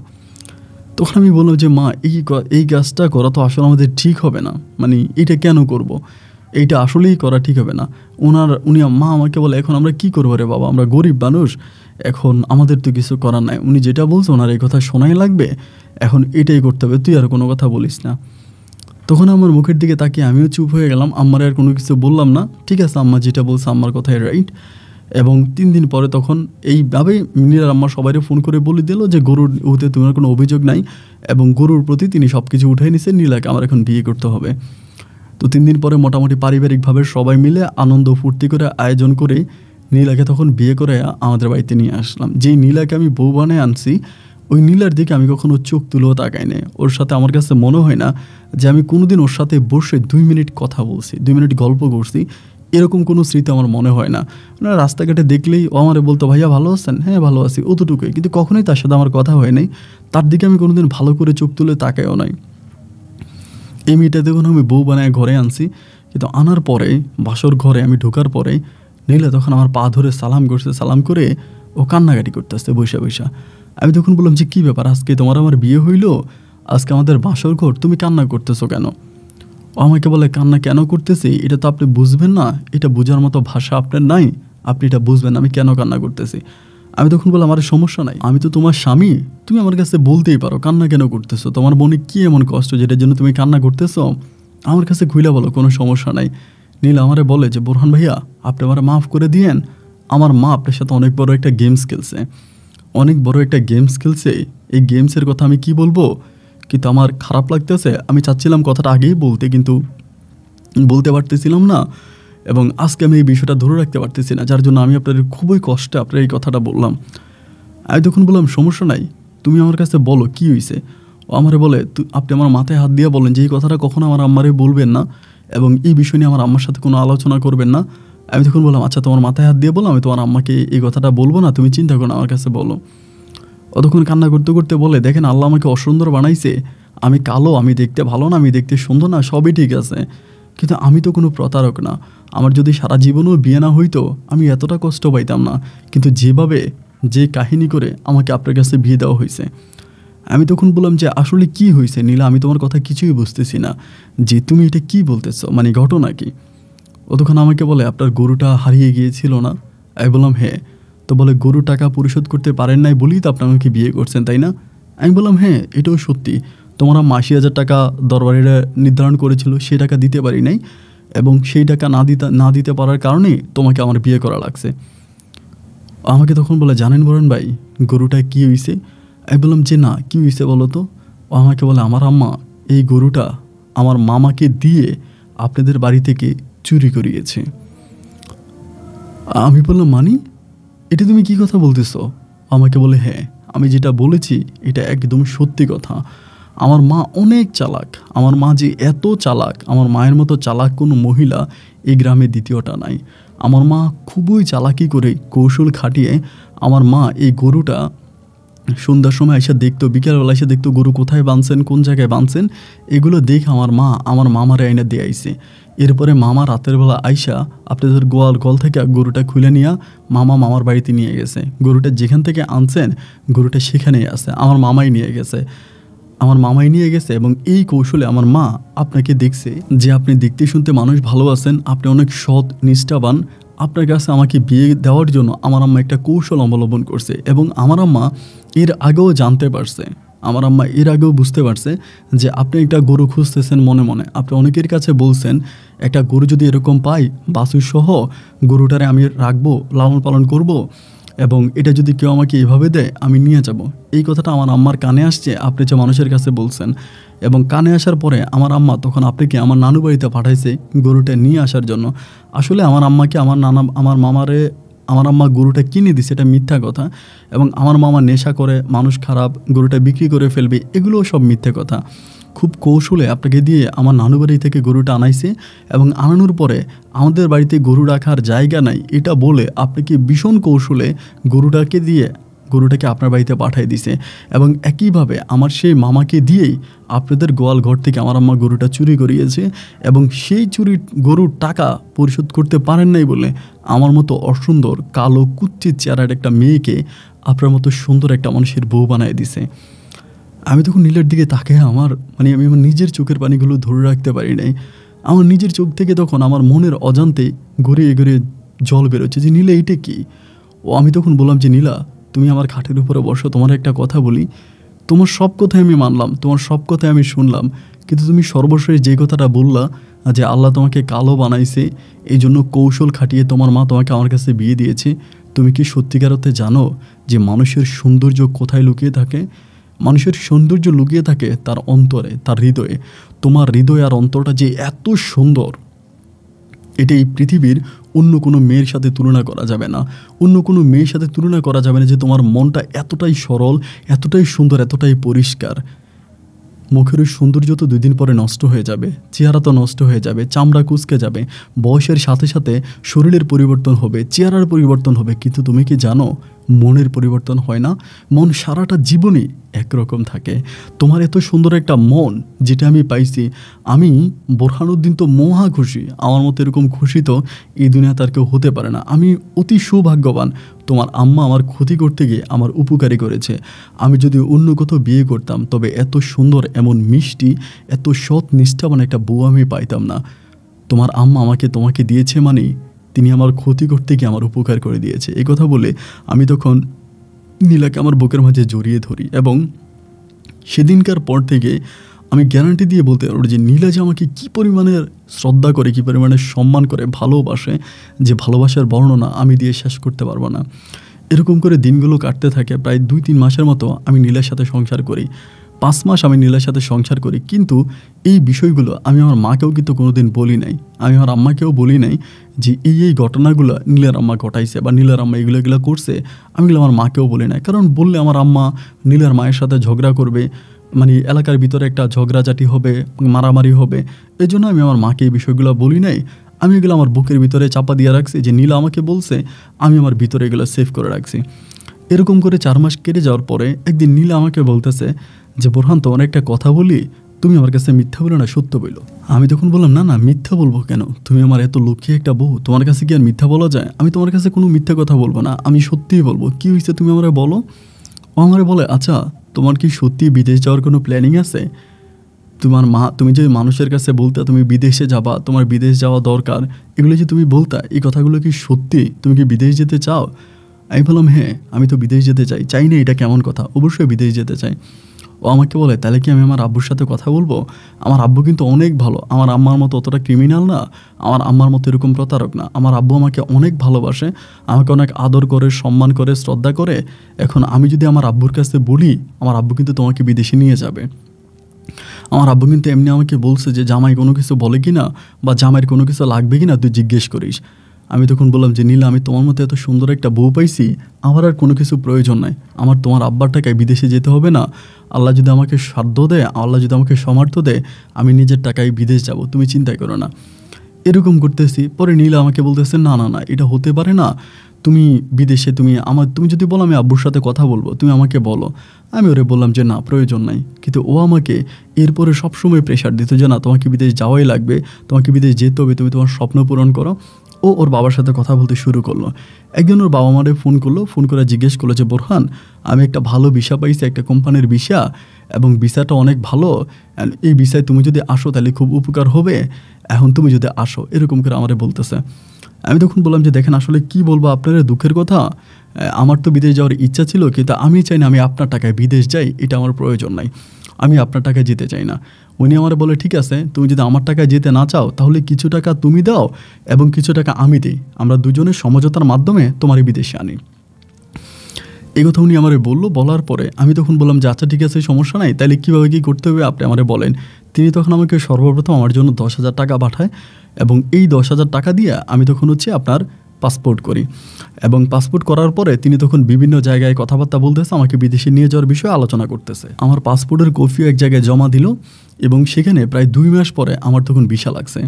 তখন আমি বললাম যে মা, এই কাজটা করা তো আসলে আমাদের ঠিক হবে না, মানে এটা কেন করব, এইটা আসলেই করা ঠিক হবে না। উনি মা আমাকে বলে, এখন আমরা কি করবো রে বাবা, আমরা গরিব মানুষ, এখন আমাদের তো কিছু করার নাই, উনি যেটা বলছে ওনার এই কথা শোনাই লাগবে, এখন এটাই করতে হবে, তুই আর কোনো কথা বলিস না। তখন আমার মুখের দিকে তাকিয়ে আমিও চুপ হয়ে গেলাম, আম্মার আর কোনো কিছু বললাম না। ঠিক আছে, আম্মা যেটা বলছে আম্মার কথাই রাইট। এবং 3 দিন পরে তখন এইভাবেই নীলার আম্মা সবাইকে ফোন করে বলে দিল যে গরুর হতে তোমার কোনো অভিযোগ নাই, এবং গরুর প্রতি তিনি সব কিছু উঠে নিছে, নীলাকে আমার এখন বিয়ে করতে হবে। তো 3 দিন পরে মোটামুটি পারিবারিকভাবে সবাই মিলে আনন্দ ফুর্তি করে আয়োজন করে নীলাকে তখন বিয়ে করে আমাদের বাড়িতে নিয়ে আসলাম। যেই নীলাকে আমি বউ বানায় আনছি, ওই নীলার দিকে আমি কখনো চোখ তুলেও তাকাই নাই। ওর সাথে আমার কাছে মনে হয় না যে আমি কোনোদিন ওর সাথে বসে 2 মিনিট কথা বলছি, 2 মিনিট গল্প করছি, এরকম কোনো স্মৃতি আমার মনে হয় না। মানে রাস্তাঘাটে দেখলেই ও আমারে বলতো, ভাইয়া ভালো আছেন? হ্যাঁ ভালো আছি, অতটুকুই, কিন্তু কখনোই তার সাথে আমার কথা হয় নাই, তার দিকে আমি কোনোদিন ভালো করে চোখ তুলে তাকাইও নাই। এই মেয়েটা দেখুন আমি বউ বানায় ঘরে আনছি, কিন্তু আনার পরে বাসর ঘরে আমি ঢোকার পরে নীলা তখন আমার পা ধরে সালাম করছে, সালাম করে ও কান্নাকাটি করতেছে বৈশা বৈশা। আমি তখন বললাম যে কী ব্যাপার, আজকে তোমার আমার বিয়ে হইলো, আজকে আমাদের বাসর ঘর, তুমি কান্না করতেছো কেন? ও আমাকে বলে, কান্না কেন করতেছি এটা তো আপনি বুঝবেন না, এটা বোঝার মতো ভাষা আপনার নাই, আপনি এটা বুঝবেন না আমি কেন কান্না করতেছি। আমি তখন বললাম, আমার সমস্যা নাই, আমি তো তোমার স্বামী, তুমি আমার কাছে বলতেই পারো কান্না কেন করতেছো, তোমার মনে কী এমন কষ্ট যেটার জন্য তুমি কান্না করতেছো, আমার কাছে খুইলা বলো, কোনো সমস্যা নাই। নীলা আমারে বলে যে বোরহান ভাইয়া, আপনি আমার মাফ করে দিয়েন, আমার মা আপনার সাথে অনেক বড় একটা গেমস খেলছে, অনেক বড় একটা গেমস খেলছে, এই গেমসের কথা আমি কি বলবো, কিন্তু আমার খারাপ লাগতেছে, আমি চাচ্ছিলাম কথাটা আগেই বলতে, কিন্তু বলতে পারতেছিলাম না, এবং আজকে আমি এই বিষয়টা ধরে রাখতে পারতেছি না, যার জন্য আমি আপনাদের খুবই কষ্টে আপনার এই কথাটা বললাম। আমি তখন বললাম সমস্যা নাই, তুমি আমার কাছে বলো কী হয়েছে। ও আমারে বলে, আপনি আমার মাথায় হাত দিয়ে বলেন যে এই কথাটা কখনো আমার আম্মারে বলবেন না, এবং এই বিষয় নিয়ে আমার আম্মার সাথে কোনো আলোচনা করবেন না। আমি তখন বললাম, আচ্ছা তোমার মাথায় হাত দিয়ে বলো, আমি তোমার আম্মাকে এই কথাটা বলবো না, তুমি চিন্তা করো না, আমার কাছে বলো। ও তখন কান্না করতে করতে বলে, দেখেন আল্লাহ আমাকে অসুন্দর বানাইছে, আমি কালো, আমি দেখতে ভালো না, আমি দেখতে সুন্দর না, সবই ঠিক আছে, কিন্তু আমি তো কোনো প্রতারক না, আমার যদি সারা জীবনও বিয়ে না হইতো আমি এতটা কষ্ট পাইতাম না, কিন্তু যেভাবে যে কাহিনী করে আমাকে আপনার কাছে বিয়ে দেওয়া হয়েছে। আমি তখন বললাম যে আসলে কি হয়েছে নীলা, আমি তোমার কথা কিছুই বুঝতেছি না, যে তুমি এটা কি বলতেছো, মানে ঘটনা কি? ও তখন আমাকে বলে, আপনার গরুটা হারিয়ে গিয়েছিল না? আমি বললাম হ্যাঁ। তো বলে, গরু টাকা পরিশোধ করতে পারেন নাই বলেই তো আপনি আমাকে বিয়ে করছেন, তাই না? আমি বললাম হ্যাঁ, এটাও সত্যি, তোমার 80,000 টাকা দরবারিরা নির্ধারণ করেছিল, সে টাকা দিতে পারি নাই, এবং সেই টাকা না দিতে পারার কারণেই তোমাকে আমার বিয়ে করা লাগছে। আমাকে তখন বলে, জানেন বোরহান ভাই গরুটা কী হয়েছে? আমি বললাম যে না, কী হয়েছে বলো তো। ও আমাকে বলে, আমার আম্মা এই গরুটা আমার মামাকে দিয়ে আপনাদের বাড়ি থেকে চুরি করিয়েছে। আমি বললাম, মানে এটা তুমি কি কথা বলতেছো? আমাকে বলে, হ্যাঁ আমি যেটা বলেছি এটা একদম সত্যি কথা। আমার মা অনেক চালাক। আমার মা যে এত চালাক, আমার মায়ের মতো চালাক কোনো মহিলা এই গ্রামে দ্বিতীয়টা নাই। আমার মা খুবই চালাকি করে কৌশল খাটিয়ে আমার মা এই গরুটা সন্ধ্যার সময় এসে দেখতো, বিকেলবেলা এসে দেখতো গরু কোথায় বাঁধছেন, কোন জায়গায় বাঁধছেন, এগুলো দেখে আমার মা আমার মামারে আইনে দিয়ে আইছে। এরপরে মামা রাতের বেলা আইসা আপনাদের গল থেকে গরুটা খুলে নিয়ে মামার বাড়িতে নিয়ে গেছে। গরুটা যেখান থেকে আনছেন গরুটা সেখানেই আছে, আমার মামাই নিয়ে গেছে। এবং এই কৌশলে আমার মা আপনাকে দেখছে যে আপনি দেখতে শুনতে মানুষ ভালো আছেন, আপনি অনেক সৎ নিষ্ঠাবান। আপনার কাছে আমাকে বিয়ে দেওয়ার জন্য আমার আম্মা একটা কৌশল অবলম্বন করছে এবং আমার আম্মা এর আগেও জানতে পারছে, আমার আম্মা এর আগেও বুঝতে পারছে যে আপনি একটা গরু খুঁজতেছেন মনে মনে। আপনি অনেকের কাছে বলছেন একটা গরু যদি এরকম পাই বাছুর সহ গরুটারে আমি রাখবো, লালন পালন করব, এবং এটা যদি কেউ আমাকে এভাবে দেয় আমি নিয়ে যাব। এই কথাটা আমার আম্মার কানে আসছে আপনি যে মানুষের কাছে বলছেন। এবং কানে আসার পরে আমার আম্মা তখন আপনাকে আমার নানু বাড়িতে পাঠাইছে গরুটা নিয়ে আসার জন্য। আসলে আমার আম্মাকে আমার আম্মা গরুটা কিনে দিছে, এটা মিথ্যা কথা। এবং আমার মামা নেশা করে, মানুষ খারাপ, গরুটা বিক্রি করে ফেলবে, এগুলোও সব মিথ্যে কথা। খুব কৌশলে আপনাকে দিয়ে আমার নানু বাড়ি থেকে গরুটা আনাইছে এবং আনানোর পরে আমাদের বাড়িতে গরু রাখার জায়গা নাই এটা বলে আপনাকে ভীষণ কৌশলে গরুটাকে আপনার বাড়িতে পাঠিয়ে দিছে। এবং একইভাবে আমার সেই মামাকে দিয়েই আপনাদের গোয়াল ঘর থেকে আমার আম্মা গরুটা চুরি করিয়েছে এবং সেই গরুর টাকা পরিশোধ করতে পারেন নাই বলে আমার মতো অসুন্দর কালো কুচ্ছিত চেহারার একটা মেয়েকে আপনার মতো সুন্দর একটা মানুষের বউ বানিয়ে দিছে। আমি তখন নীলের দিকে তাকিয়ে আমি আমার নিজের চোখের পানিগুলো ধরে রাখতে পারি নাই। আমার নিজের চোখ থেকে তখন আমার মনের অজান্তে গড়িয়ে গড়িয়ে জল বেরোচ্ছে যে নীলা এইটা কি। আমি তখন বললাম যে নীলা তুমি আমার খাটের উপরে বসো, তোমার একটা কথা বলি। তোমার সব কথাই আমি মানলাম, তোমার সব কথাই আমি শুনলাম, কিন্তু তুমি সর্বশেষ যে কথাটা বললা যে আল্লাহ তোমাকে কালো বানাইছে, এই জন্য কৌশল খাটিয়ে তোমার মা তোমাকে আমার কাছে বিয়ে দিয়েছে। তুমি কি সত্যিকার অর্থে জানো যে মানুষের সৌন্দর্য কোথায় লুকিয়ে থাকে? মানুষের সৌন্দর্য লুকিয়ে থাকে তার অন্তরে, তার হৃদয়ে। তোমার হৃদয় আর অন্তরটা যে এত সুন্দর, এটা এই পৃথিবীর অন্য কোনো মেয়ের সাথে তুলনা করা যাবে না। অন্য কোনো মেয়ের সাথে তুলনা করা যাবে না যে তোমার মনটা এতটাই সরল, এতটাই সুন্দর, এতটাই পরিষ্কার। মুখের ওই সৌন্দর্য তো 2 দিন পরে নষ্ট হয়ে যাবে, চেহারা তো নষ্ট হয়ে যাবে, চামড়া কুঁচকে যাবে, বয়সের সাথে সাথে শরীরের পরিবর্তন হবে, চেহারার পরিবর্তন হবে, কিন্তু তুমি কি জানো মনের পরিবর্তন হয় না? মন সারাটা জীবনই একরকম থাকে। তোমার এত সুন্দর একটা মন যেটা আমি পাইছি, আমি বোরহানুদ্দিন তো মহা খুশি। আমার মতো এরকম খুশি তো এই দুনিয়াতে আর কেউ হতে পারে না। আমি অতি সৌভাগ্যবান। তোমার আম্মা আমার ক্ষতি করতে গিয়ে আমার উপকারী করেছে। আমি যদি অন্য কোথাও বিয়ে করতাম তবে এত সুন্দর, এমন মিষ্টি, এত সৎ নিষ্ঠাবান একটা বউ আমি পাইতাম না। তোমার আম্মা তোমাকে দিয়েছে মানে তিনি আমার ক্ষতি করতে গিয়ে আমার উপকার করে দিয়েছে। এই কথা বলে আমি তখন নীলাকে আমার বুকের মাঝে জড়িয়ে ধরি এবং সেদিনকার পর থেকে আমি গ্যারান্টি দিয়ে বলতে পারবো যে নীলা যে আমাকে কী পরিমাণের শ্রদ্ধা করে, কী পরিমাণে সম্মান করে, ভালোবাসে, যে ভালোবাসার বর্ণনা আমি দিয়ে শেষ করতে পারবো না। এরকম করে দিনগুলো কাটতে থাকে। প্রায় 2-3 মাসের মতো আমি নীলার সাথে সংসার করি। 5 মাস আমি নীলার সাথে সংসার করি, কিন্তু এই বিষয়গুলো আমি আমার মাকেও কিন্তু কোনোদিন বলি নাই। আমি আমার আম্মাকেও বলি নাই যে এই ঘটনাগুলো নীলার আম্মা ঘটাইছে বা নীলার আম্মা এগুলো করছে। আমি আমার মাকেও বলি নাই, কারণ বললে আমার আম্মা নীলার মায়ের সাথে ঝগড়া করবে, এলাকার ভিতরে একটা ঝগড়াঝাটি হবে, মারামারি হবে। এই জন্য আমি আমার মাকে এই বিষয়গুলো বলি নাই। আমি এগুলো আমার বুকের ভিতরে চাপা দিয়ে রাখছি যে নীলা আমাকে বলছে, আমি আমার ভিতরে এগুলো সেভ করে রাখছি। এরকম করে 4 মাস কেটে যাওয়ার পরে একদিন নীলা আমাকে বলতেছে যে বোরহান তোমার একটা কথা বলি, তুমি আমার কাছে মিথ্যা বলো না, সত্য বলো। আমি তখন বললাম না না, মিথ্যা বলবো কেন? তুমি আমার এত লক্ষ্মী একটা বউ, তোমার কাছে কি আর মিথ্যা বলা যায়? আমি তোমার কাছে কোনো মিথ্যা কথা বলবো না, আমি সত্যিই বলবো। কি হয়েছে তুমি আমারে বলো। ও আমারে বলে, আচ্ছা তোমার কি সত্যি বিদেশ যাওয়ার কোনো প্ল্যানিং আছে? তুমি যে মানুষের কাছে বলতে তুমি বিদেশে যাবা, তোমার বিদেশ যাওয়া দরকার, এগুলো যে তুমি বলতা, এই কথাগুলো কি সত্যি? তুমি কি বিদেশ যেতে চাও? আমি বললাম হ্যাঁ, আমি তো বিদেশ যেতে চাই। চাই না এটা কেমন কথা? অবশ্যই বিদেশ যেতে চাই। ও ও আমাকে বলে, তাহলে কি আমি আমার আব্বুর সাথে কথা বলবো? আমার আব্বু কিন্তু অনেক ভালো, আমার আম্মার মতো অতটা ক্রিমিনাল না, আমার আম্মার মতো এরকম প্রতারক না। আমার আব্বু আমাকে অনেক ভালোবাসে, আমাকে অনেক আদর করে, সম্মান করে, শ্রদ্ধা করে। এখন আমি যদি আমার আব্বুর কাছে বলি, আমার আব্বু কিন্তু তোমাকে বিদেশে নিয়ে যাবে। আমার আব্বু কিন্তু এমনি আমাকে বলছে যে জামাই কোনো কিছু বলে কি না, বা জামাইয়ের কোনো কিছু লাগবে কি না তুই জিজ্ঞেস করিস। আমি তখন বললাম যে নীলা, আমি তোমার মতো এত সুন্দর একটা বউ পাইছি, আমার আর কোনো কিছু প্রয়োজন নাই। আমার তোমার আব্বার টাকায় বিদেশে যেতে হবে না। আল্লাহ যদি আমাকে সাধ্য দেয়, আল্লাহ যদি আমাকে সামর্থ্য দেয়, আমি নিজের টাকায় বিদেশ যাব, তুমি চিন্তাই করো না। এরকম করতেছি। পরে নীলা আমাকে বলতেছে, না না না, এটা হতে পারে না। তুমি বিদেশে, তুমি যদি বলো আমি আব্বুর সাথে কথা বলবো, তুমি আমাকে বলো। আমি ওরে বললাম যে না, প্রয়োজন নাই। কিন্তু ও আমাকে এরপরে সবসময় প্রেশার দিত যে না, তোমাকে বিদেশ যাওয়াই লাগবে, তোমাকে বিদেশ যেতে হবে, তুমি তোমার স্বপ্ন পূরণ করো। ও ওর বাবার সাথে কথা বলতে শুরু করলো। একদিন ওর বাবা মারে ফোন করলো, ফোন করে জিজ্ঞেস করলো যে বোরহান, আমি একটা ভালো ভিসা পাইছি, একটা কোম্পানির ভিসা, এবং ভিসাটা অনেক ভালো, এই ভিসায় তুমি যদি আসো তাহলে খুব উপকার হবে, এখন তুমি যদি আসো, এরকম করে আমারে বলতেছে। আমি তখন বললাম যে দেখেন, আসলে কি বলবো আপনার, দুঃখের কথা, আমার তো বিদেশ যাওয়ার ইচ্ছা ছিল, কিন্তু আমি চাই না আমি আপনার টাকায় বিদেশ যাই, এটা আমার প্রয়োজন নাই, আমি আপনার টাকায় যেতে চাই না। উনি আমার বলে, ঠিক আছে, তুমি যদি আমার টাকায় যেতে না চাও তাহলে কিছু টাকা তুমি দাও এবং কিছু টাকা আমি দিই, আমরা দুজনের সমঝোতার মাধ্যমে তোমার বিদেশে আনি। এই কথা উনি আমারে বললো। বলার পরে আমি তখন বললাম যে আচ্ছা ঠিক আছে, সমস্যা নাই, তাহলে কীভাবে কী করতে হবে আপনি আমারে বলেন। তিনি তখন আমাকে সর্বপ্রথম আমার জন্য 10,000 টাকা পাঠায়, এবং এই 10,000 টাকা দিয়ে আমি তখন আপনার পাসপোর্ট করি। এবং পাসপোর্ট করার পরে তিনি তখন বিভিন্ন জায়গায় কথাবার্তা বলতেছে, আমাকে বিদেশে নিয়ে যাওয়ার বিষয়ে আলোচনা করতেছে। আমার পাসপোর্টের কপিও এক জায়গায় জমা দিল, এবং সেখানে প্রায় 2 মাস পরে আমার তখন ভিসা লাগছে।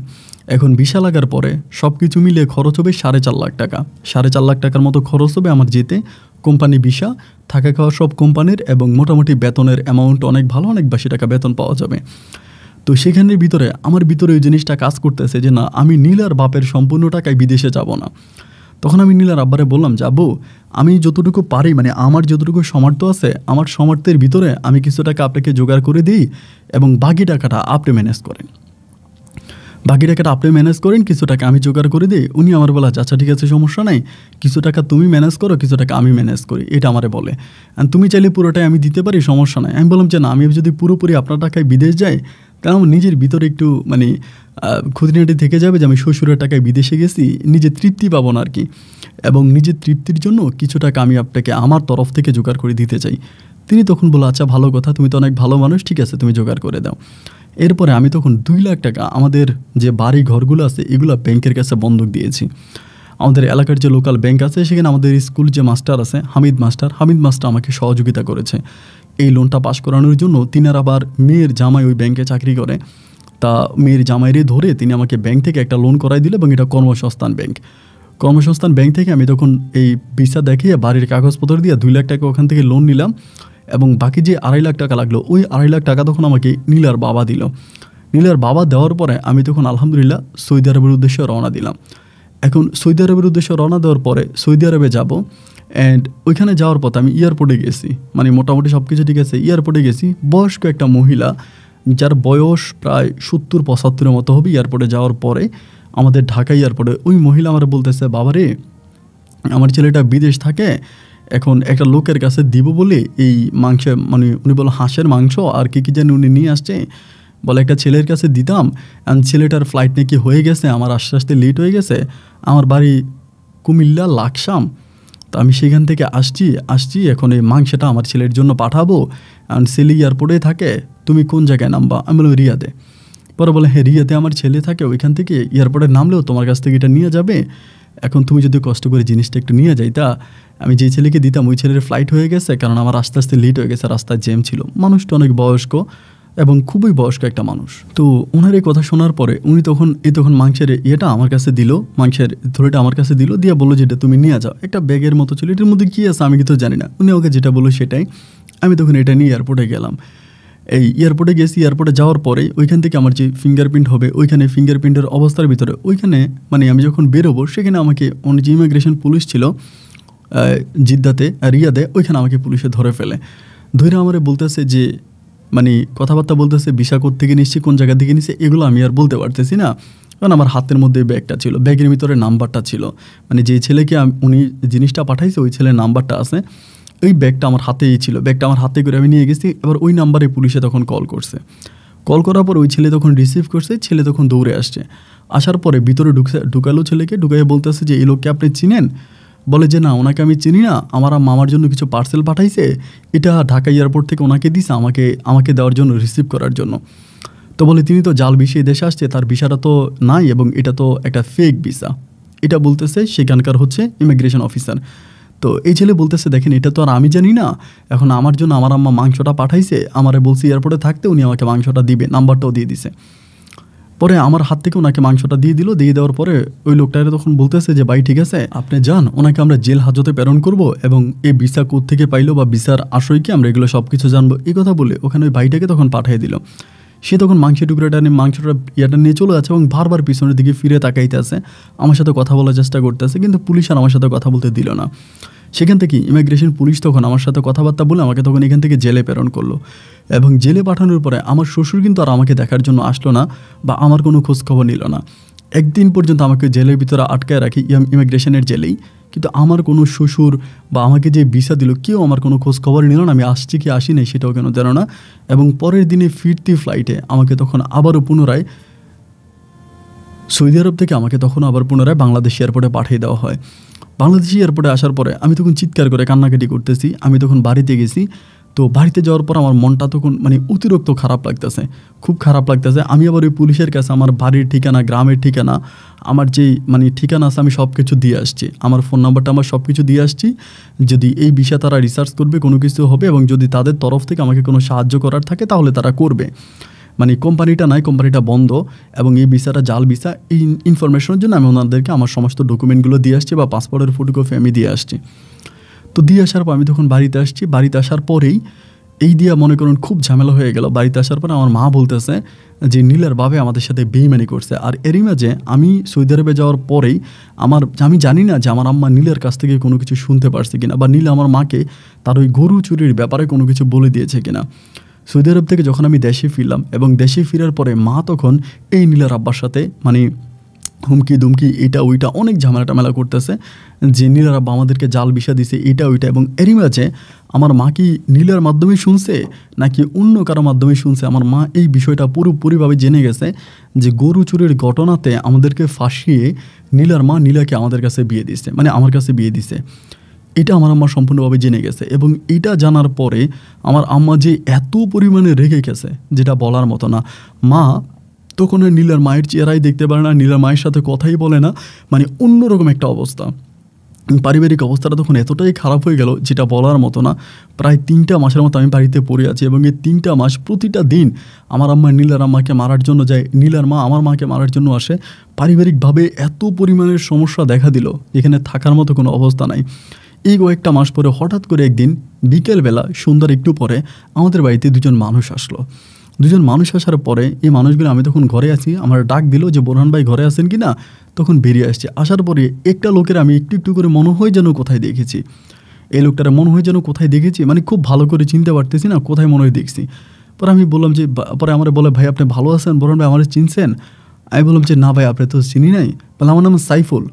এখন ভিসা লাগার পরে সব কিছু মিলিয়ে খরচ হবে 4.5 লাখ টাকা। 4.5 লাখ টাকার মতো খরচ হবে আমার যেতে। কোম্পানি ভিসা, থাকা খাওয়া সব কোম্পানির, এবং মোটামুটি বেতনের অ্যামাউন্ট অনেক ভালো, অনেক বেশি টাকা বেতন পাওয়া যাবে। তো সেখানের ভিতরে আমার ভিতরে ওই জিনিসটা কাজ করতেছে যে না, আমি নীলার বাপের সম্পূর্ণ টাকায় বিদেশে যাব না। তখন আমি নীলার আব্বারে বললাম, যাবো, আমি যতটুকু পারি, মানে আমার যতটুকু সামর্থ্য আছে, আমার সামর্থ্যের ভিতরে আমি কিছু টাকা আপনাকে জোগাড় করে দিই, এবং বাকি টাকাটা আপনি ম্যানেজ করেন, কিছু টাকা আমি জোগাড় করে দিই। উনি আমার বলা, আচ্ছা ঠিক আছে, সমস্যা নাই, কিছু টাকা তুমি ম্যানেজ করো, কিছু টাকা আমি ম্যানেজ করি, এটা আমারে বলে। তুমি চাইলে পুরোটাই আমি দিতে পারি, সমস্যা নাই। আমি বললাম যে না, আমি যদি পুরোপুরি আপনার টাকায় বিদেশ যাই, তাহলে আমার নিজের ভিতরে একটু খুঁটিনাটি থেকে যাবে যে আমি শ্বশুরের টাকায় বিদেশে গেছি, নিজে তৃপ্তি পাবো না আর কি। এবং নিজের তৃপ্তির জন্য কিছু টাকা আমি আপনাকে আমার তরফ থেকে জোগাড় করে দিতে চাই। তিনি তখন বলল, আচ্ছা ভালো কথা, তুমি তো অনেক ভালো মানুষ, ঠিক আছে, তুমি জোগাড় করে দাও। এরপরে আমি তখন 2 লাখ টাকা আমাদের যে বাড়ি ঘরগুলো আছে এগুলো ব্যাংকের কাছে বন্ধক দিয়েছি। আমাদের এলাকার যে লোকাল ব্যাংক আছে, সেখানে আমাদের স্কুল যে মাস্টার আছে, হামিদ মাস্টার আমাকে সহযোগিতা করেছে এই লোনটা পাস করানোর জন্য। তিনার আবার মেয়ের জামাই ওই ব্যাংকে চাকরি করে, তা মেয়ের জামাইরে ধরে তিনি আমাকে ব্যাংক থেকে একটা লোন করাই দিল, এবং এটা কর্মসংস্থান ব্যাংক থেকে আমি তখন এই ভিসা দেখিয়ে বাড়ির কাগজপত্র দিয়ে 2 লাখ টাকা ওখান থেকে লোন নিলাম, এবং বাকি যে 2.5 লাখ টাকা লাগলো, ওই 2.5 লাখ টাকা তখন আমাকে নীলার বাবা দিল। নীলার বাবা দেওয়ার পরে আমি তখন আলহামদুলিল্লাহ সৌদি আরবের উদ্দেশ্যে রওনা দিলাম। এখন সৌদি আরবের উদ্দেশ্যে রওনা দেওয়ার পরে সৌদি আরবে যাব, অ্যান্ড ওইখানে যাওয়ার পথে আমি এয়ারপোর্টে গেছি, মানে মোটামুটি সব কিছু ঠিক আছে, এয়ারপোর্টে গেছি। বয়স্ক একটা মহিলা, যার বয়স প্রায় 70-75 মতো হবে, এয়ারপোর্টে যাওয়ার পরে আমাদের ঢাকা এয়ারপোর্টে ওই মহিলা আমার বলতেছে, বাবারে আমার ছেলেটা বিদেশ থাকে, এখন একটা লোকের কাছে দিব বলে এই মাংস, মানে উনি বলো হাঁসের মাংস আর কি জানি উনি নিয়ে আসছে, বলে একটা ছেলের কাছে দিতাম, অ্যান্ড ছেলেটার ফ্লাইট নাকি হয়ে গেছে, আমার আস্তে আস্তে লেট হয়ে গেছে, আমার বাড়ি কুমিল্লা লাকসাম, তো আমি সেখান থেকে আসছি এখন এই মাংসটা আমার ছেলের জন্য পাঠাবো, অ্যান্ড ছেলে এয়ারপোর্টে থাকে, তুমি কোন জায়গায় নামবা? আমি বললাম রিয়াদে। পরে বলে, হ্যাঁ রিয়াদে আমার ছেলে থাকে, ওইখান থেকে এয়ারপোর্টে নামলেও তোমার কাছ থেকে এটা নিয়ে যাবে, এখন তুমি যদি কষ্ট করে জিনিসটা একটু নিয়ে যাই। তা আমি যেই ছেলেকে দিতাম ওই ছেলের ফ্লাইট হয়ে গেছে, কারণ আমার আস্তে আস্তে লেট হয়ে গেছে, রাস্তায় জ্যাম ছিল। মানুষটা অনেক বয়স্ক এবং খুবই বয়স্ক একটা মানুষ। তো ওনার এই কথা শোনার পরে উনি তখন মাংসের ইয়েটা আমার কাছে দিল, মাংসের থলিটা আমার কাছে দিল, দিয়ে বললো যেটা তুমি নিয়ে যাও, একটা ব্যাগের মতো ছিল, এটার মধ্যে কী আছে আমি কিন্তু জানি না, উনি ওকে যেটা বললো সেটাই। আমি তখন এটা নিয়ে এয়ারপোর্টে গেলাম। এই এয়ারপোর্টে গেছি, এয়ারপোর্টে যাওয়ার পরে ওইখান থেকে আমার যে ফিঙ্গারপ্রিন্ট হবে, ওইখানে ফিঙ্গারপ্রিন্টের অবস্থার ভিতরে ওইখানে মানে আমি যখন বেরোবো, সেখানে আমাকে অনেক যে ইমিগ্রেশন পুলিশ ছিল জিদ্দাতে রিয়াদে, ওইখানে আমাকে পুলিশে ধরে আমারে বলতেছে যে মানে কথাবার্তা বলতেছে, ভিসা কোথা থেকে নিচ্ছি, কোন জায়গা থেকে নিচ্ছে, এগুলো আমি আর বলতে পারতেছি না, কারণ আমার হাতের মধ্যে ব্যাগটা ছিল, ব্যাগের ভিতরে নাম্বারটা ছিল, মানে যে ছেলেকে উনি জিনিসটা পাঠাইছে ওই ছেলের নাম্বারটা আছে, ওই ব্যাগটা আমার হাতেই ছিল, ব্যাগটা আমার হাতে করে আমি নিয়ে গেছি। এবার ওই নাম্বারে পুলিশে তখন কল করছে, কল করার পর ওই ছেলে তখন রিসিভ করছে, ছেলে তখন দৌড়ে আসছে। আসার পরে ভিতরে ঢুকালো ছেলেকে, ঢুকাইয়ে বলতেছে যে এই লোককে আপনি চিনেন? বলে যে না, ওনাকে আমি চিনি না, আমার মামার জন্য কিছু পার্সেল পাঠাইছে, এটা ঢাকা এয়ারপোর্ট থেকে ওনাকে দিছে আমাকে দেওয়ার জন্য, রিসিভ করার জন্য। তো বলে তিনি তো জাল ভিসা দেশে আসছে, তার ভিসাটা তো নাই এবং এটা তো একটা ফেক ভিসা, এটা বলতেছে সেখানকার হচ্ছে ইমিগ্রেশন অফিসার। তো এই ছেলে বলতেছে দেখেন এটা তো আর আমি জানি না, এখন আমার জন্য আমার আম্মা মাংসটা পাঠাইছে, আমারে বলছি এয়ারপোর্টে থাকতে উনি আমাকে মাংসটা দিবে, নাম্বারটাও দিয়ে দিছে। পরে আমার হাত থেকে ওনাকে মাংসটা দিয়ে দিল, দিয়ে দেওয়ার পরে ওই লোকটারে তখন বলতেছে যে ভাই ঠিক আছে আপনি যান, ওনাকে আমরা জেল হাজতে প্রেরণ করব এবং এই ভিসা কোথ থেকে পাইলো বা ভিসার আশয় কি আমরা এগুলো সব কিছু জানবো, এই কথা বলে ওখানে ওই ভাইটাকে তখন পাঠিয়ে দিল। সে তখন মাংসের টুকরোটা নিয়ে মাংসটা নিয়ে চলে যাচ্ছে এবং বারবার পিছনের দিকে ফিরে তাকাইতে আছে, আমার সাথে কথা বলার চেষ্টা করতেছে, কিন্তু পুলিশ আর আমার সাথে কথা বলতে দিল না। সেখান থেকে ইমিগ্রেশন পুলিশ তখন আমার সাথে কথাবার্তা বলে আমাকে তখন এখান থেকে জেলে প্রেরণ করলো। এবং জেলে পাঠানোর পরে আমার শ্বশুর কিন্তু আর আমাকে দেখার জন্য আসলো না বা আমার কোনো খোঁজখবর নিল না। একদিন পর্যন্ত আমাকে জেলের ভিতরে আটকায় রাখি, ইমিগ্রেশনের জেলেই, কিন্তু আমার কোনো শ্বশুর বা আমাকে যে ভিসা দিল কেউ আমার কোনো খোঁজখবর নিল না, আমি আসছি কি আসি নাই সেটাও কেন জানো না। এবং পরের দিনে ফিরতি ফ্লাইটে আমাকে তখন আবারও পুনরায় সৌদি আরব থেকে আমাকে তখন আবার পুনরায় বাংলাদেশ এয়ারপোর্টে পাঠিয়ে দেওয়া হয়। বাংলাদেশি এয়ারপোর্টে আসার পরে আমি তখন চিৎকার করে কান্নাকাটি করতেছি, আমি তখন বাড়িতে গেছি। তো বাড়িতে যাওয়ার পর আমার মনটা তখন অতিরিক্ত খারাপ লাগতেছে, খুব খারাপ লাগতেছে। আমি আবার ওই পুলিশের কাছে আমার বাড়ির ঠিকানা, গ্রামের ঠিকানা, আমার যেই ঠিকানা আছে আমি সব কিছু দিয়ে আসছি, আমার ফোন নাম্বারটা আমার সব কিছু দিয়ে আসছি, যদি এই বিষয়ে তারা রিসার্চ করবে কোনো কিছু হবে এবং যদি তাদের তরফ থেকে আমাকে কোনো সাহায্য করার থাকে তাহলে তারা করবে। কোম্পানিটা নাই, কোম্পানিটা বন্ধ এবং এই ভিসাটা জাল ভিসা, এই ইনফরমেশনের জন্য আমি ওনাদেরকে আমার সমস্ত ডকুমেন্টগুলো দিয়ে আসছি বা পাসপোর্টের ফটোকপি আমি দিয়ে আসছি। তো দিয়ে আসার পর আমি তখন বাড়িতে আসছি, বাড়িতে আসার পরেই এই দিয়া মনে করুন খুব ঝামেলা হয়ে গেল। বাড়িতে আসার পরে আমার মা বলতেছে যে নীলের বাবে আমাদের সাথে বেইমানি করছে। আর এরই মাঝে আমি সৌদি আরবে যাওয়ার পরেই আমি জানি না যে আমার আম্মা নীলের কাছ থেকে কোনো কিছু শুনতে পারছে কিনা বা নীল আমার মাকে তার ওই গরু চুরির ব্যাপারে কোনো কিছু বলে দিয়েছে কিনা। সৌদি আরব থেকে যখন আমি দেশে ফিরলাম এবং দেশে ফেরার পরে মা তখন এই নীলের আব্বার সাথে হুমকি দুমকি এটা ওইটা অনেক ঝামেলা করতেছে যে নীলের আব্বা আমাদেরকে জাল ভিসা দিছে এটা ওইটা। এবং এরই মাঝে আমার মা কি নীলের মাধ্যমে শুনছে নাকি অন্য কারো মাধ্যমে শুনছে, আমার মা এই বিষয়টা পুরোপুরিভাবে জেনে গেছে যে গরু চুরির ঘটনাতে আমাদেরকে ফাঁসিয়ে নীলার মা নীলাকে আমাদের কাছে বিয়ে দিছে, আমার কাছে বিয়ে দিছে। এটা আমার আম্মা সম্পূর্ণভাবে জেনে গেছে এবং এটা জানার পরে আমার আম্মা যে এত পরিমাণে রেগে গেছে যেটা বলার মতো না। মা তখন নীলার মায়ের চেহারাই দেখতে পারে না, নীলার মায়ের সাথে কথাই বলে না, অন্যরকম একটা অবস্থা। পারিবারিক অবস্থাটা তখন এতটাই খারাপ হয়ে গেল যেটা বলার মতো না। প্রায় 3টা মাসের মতো আমি বাড়িতে পড়ে আছি এবং এই 3টা মাস প্রতিটা দিন আমার আম্মা নীলার আম্মাকে মারার জন্য যায়, নীলার মা আমার মাকে মারার জন্য আসে। পারিবারিকভাবে এত পরিমাণের সমস্যা দেখা দিল যেখানে থাকার মতো কোনো অবস্থা নাই। এই কয়েকটা মাস পরে হঠাৎ করে একদিন বিকেলবেলা সন্ধ্যার একটু পরে আমাদের বাড়িতে দুজন মানুষ আসলো। দুজন মানুষ আসার পরে এই মানুষগুলো, আমি তখন ঘরে আছি, আমার ডাক দিল যে বোরহান ভাই ঘরে আছেন কি না, তখন বেরিয়ে আসছে। আসার পরে একটা লোকের আমি একটু একটু করে মনে হয় যেন কোথায় দেখেছি, এই লোকটার মনে হয় যেন কোথায় দেখেছি, খুব ভালো করে চিনতে পারতেছি না কোথায় মনে হয় দেখছি। পরে আমি বললাম যে, পরে আমার বলে ভাই আপনি ভালো আছেন, বোরহান ভাই আমার চিনছেন? আমি বললাম যে না ভাই আপনি তো চিনি নাই। বলে আমার নাম সাইফুল।